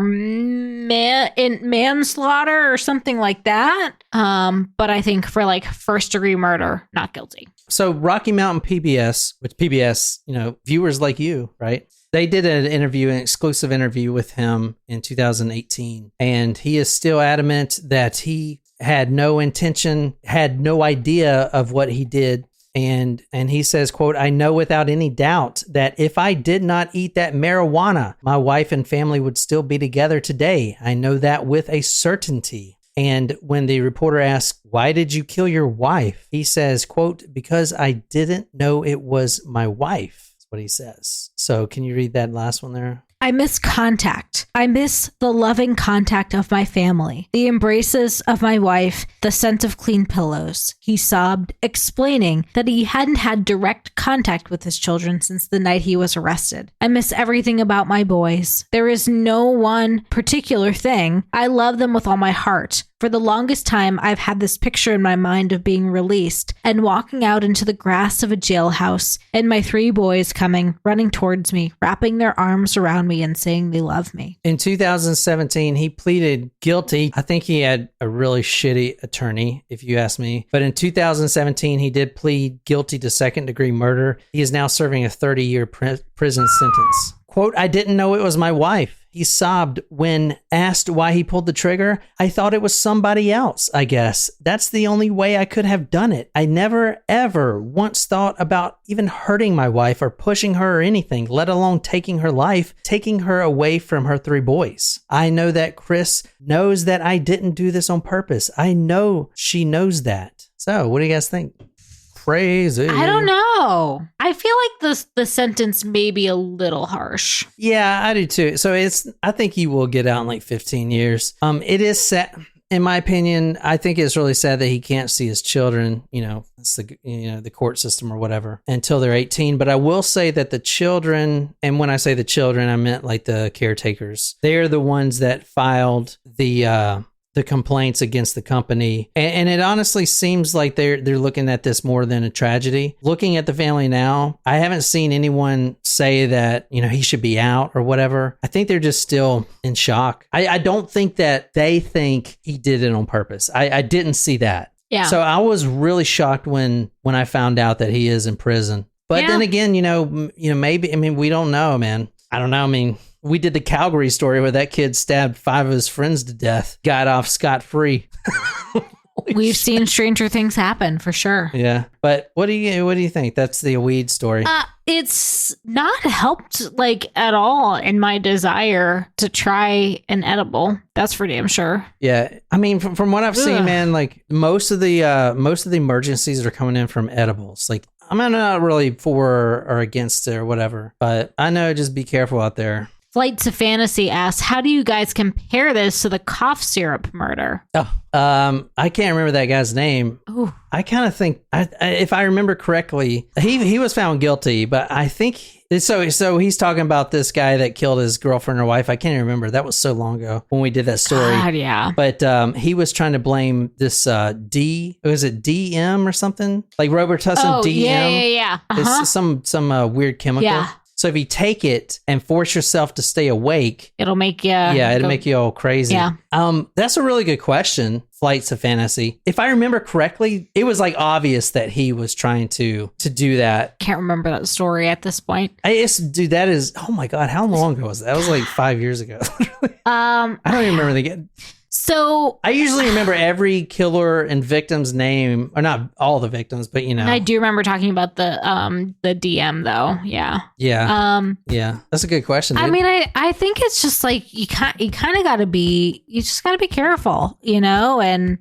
Speaker 2: manslaughter or something like that. But I think for like first degree murder, not guilty.
Speaker 1: So Rocky Mountain PBS, which PBS, viewers like you, right? They did an exclusive interview with him in 2018. And he is still adamant that he had no intention, had no idea of what he did. And he says, quote, "I know without any doubt that if I did not eat that marijuana, my wife and family would still be together today. I know that with a certainty." And when the reporter asks, "Why did you kill your wife?" he says, quote, "Because I didn't know it was my wife." That's what he says. So can you read that last one there?
Speaker 2: "I miss contact. I miss the loving contact of my family, the embraces of my wife, the scent of clean pillows," he sobbed, explaining that he hadn't had direct contact with his children since the night he was arrested. "I miss everything about my boys. There is no one particular thing. I love them with all my heart. For the longest time, I've had this picture in my mind of being released and walking out into the grass of a jailhouse and my 3 boys coming, running towards me, wrapping their arms around me and saying they love me."
Speaker 1: In 2017, he pleaded guilty. I think he had a really shitty attorney, if you ask me. But in 2017, he did plead guilty to second-degree murder. He is now serving a 30-year prison sentence. Quote, "I didn't know it was my wife." He sobbed when asked why he pulled the trigger. "I thought it was somebody else, I guess. That's the only way I could have done it. I never, ever once thought about even hurting my wife or pushing her or anything, let alone taking her life, taking her away from her 3 boys. I know that Chris knows that I didn't do this on purpose. I know she knows that." So what do you guys think? Crazy.
Speaker 2: I don't know. I feel like the sentence may be a little harsh.
Speaker 1: Yeah, I do too. So I think he will get out in like 15 years. It is sad, in my opinion. I think it's really sad that he can't see his children, it's the court system or whatever, until they're 18. But I will say that the children, and when I say the children, I meant like the caretakers. They're the ones that filed the complaints against the company. And it honestly seems like they're looking at this more than a tragedy. Looking at the family now, I haven't seen anyone say that, he should be out or whatever. I think they're just still in shock. I don't think that they think he did it on purpose. I didn't see that.
Speaker 2: Yeah.
Speaker 1: So I was really shocked when I found out that he is in prison. But then again, maybe, we don't know, man. I don't know. We did the Calgary story where that kid stabbed 5 of his friends to death, got off scot-free.
Speaker 2: We've seen stranger things happen for sure.
Speaker 1: Yeah. But what do you think? That's the weed story.
Speaker 2: It's not helped at all in my desire to try an edible. That's for damn sure.
Speaker 1: Yeah. From what I've seen, man, most of the emergencies are coming in from edibles. I'm not really for or against it or whatever, but I know, just be careful out there.
Speaker 2: Flight to Fantasy asks, how do you guys compare this to the cough syrup murder?
Speaker 1: I can't remember that guy's name.
Speaker 2: Ooh.
Speaker 1: I kind of think, if I remember correctly, he was found guilty, but I think, so he's talking about this guy that killed his girlfriend or wife. I can't even remember. That was so long ago when we did that story.
Speaker 2: God, yeah.
Speaker 1: But he was trying to blame this was it DM or something? Like Robitussin DM?
Speaker 2: Yeah. Uh-huh.
Speaker 1: It's some weird chemical.
Speaker 2: Yeah.
Speaker 1: So if you take it and force yourself to stay awake,
Speaker 2: it'll make you...
Speaker 1: Yeah, it'll make you all crazy.
Speaker 2: Yeah.
Speaker 1: That's a really good question, Flights of Fantasy. If I remember correctly, it was obvious that he was trying to do that.
Speaker 2: Can't remember that story at this point.
Speaker 1: Dude, that is... Oh my God, how long ago was that? That was 5 years ago. I don't even remember the...
Speaker 2: So
Speaker 1: I usually remember every killer and victim's name, or not all the victims, but
Speaker 2: I do remember talking about the DM though. Yeah.
Speaker 1: Yeah. Yeah. That's a good question, dude.
Speaker 2: I think it's just you kind of got to be, you just got to be careful, and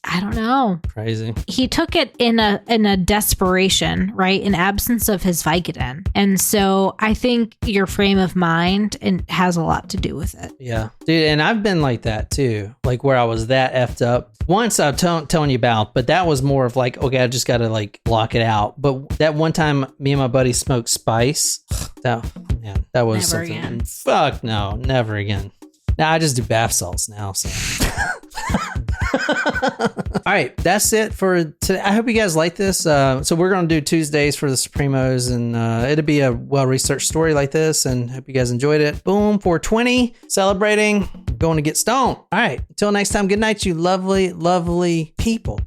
Speaker 2: I don't know.
Speaker 1: Crazy.
Speaker 2: He took it in a desperation, right? In absence of his Vicodin. And so I think your frame of mind has a lot to do with it.
Speaker 1: Yeah. Dude, and I've been like that too. Where I was that effed up. Once I'm telling you about, but that was more of okay, I just got to block it out. But that one time me and my buddy smoked spice. That, man. That was
Speaker 2: Never
Speaker 1: something.
Speaker 2: again.
Speaker 1: Fuck no, never again. Now I just do bath salts now. So. All right, that's it for today. I hope you guys like this. So we're going to do Tuesdays for the Supremos, and it'll be a well-researched story like this, and hope you guys enjoyed it. Boom, 420, celebrating, going to get stoned. All right, until next time, good night, you lovely, lovely people.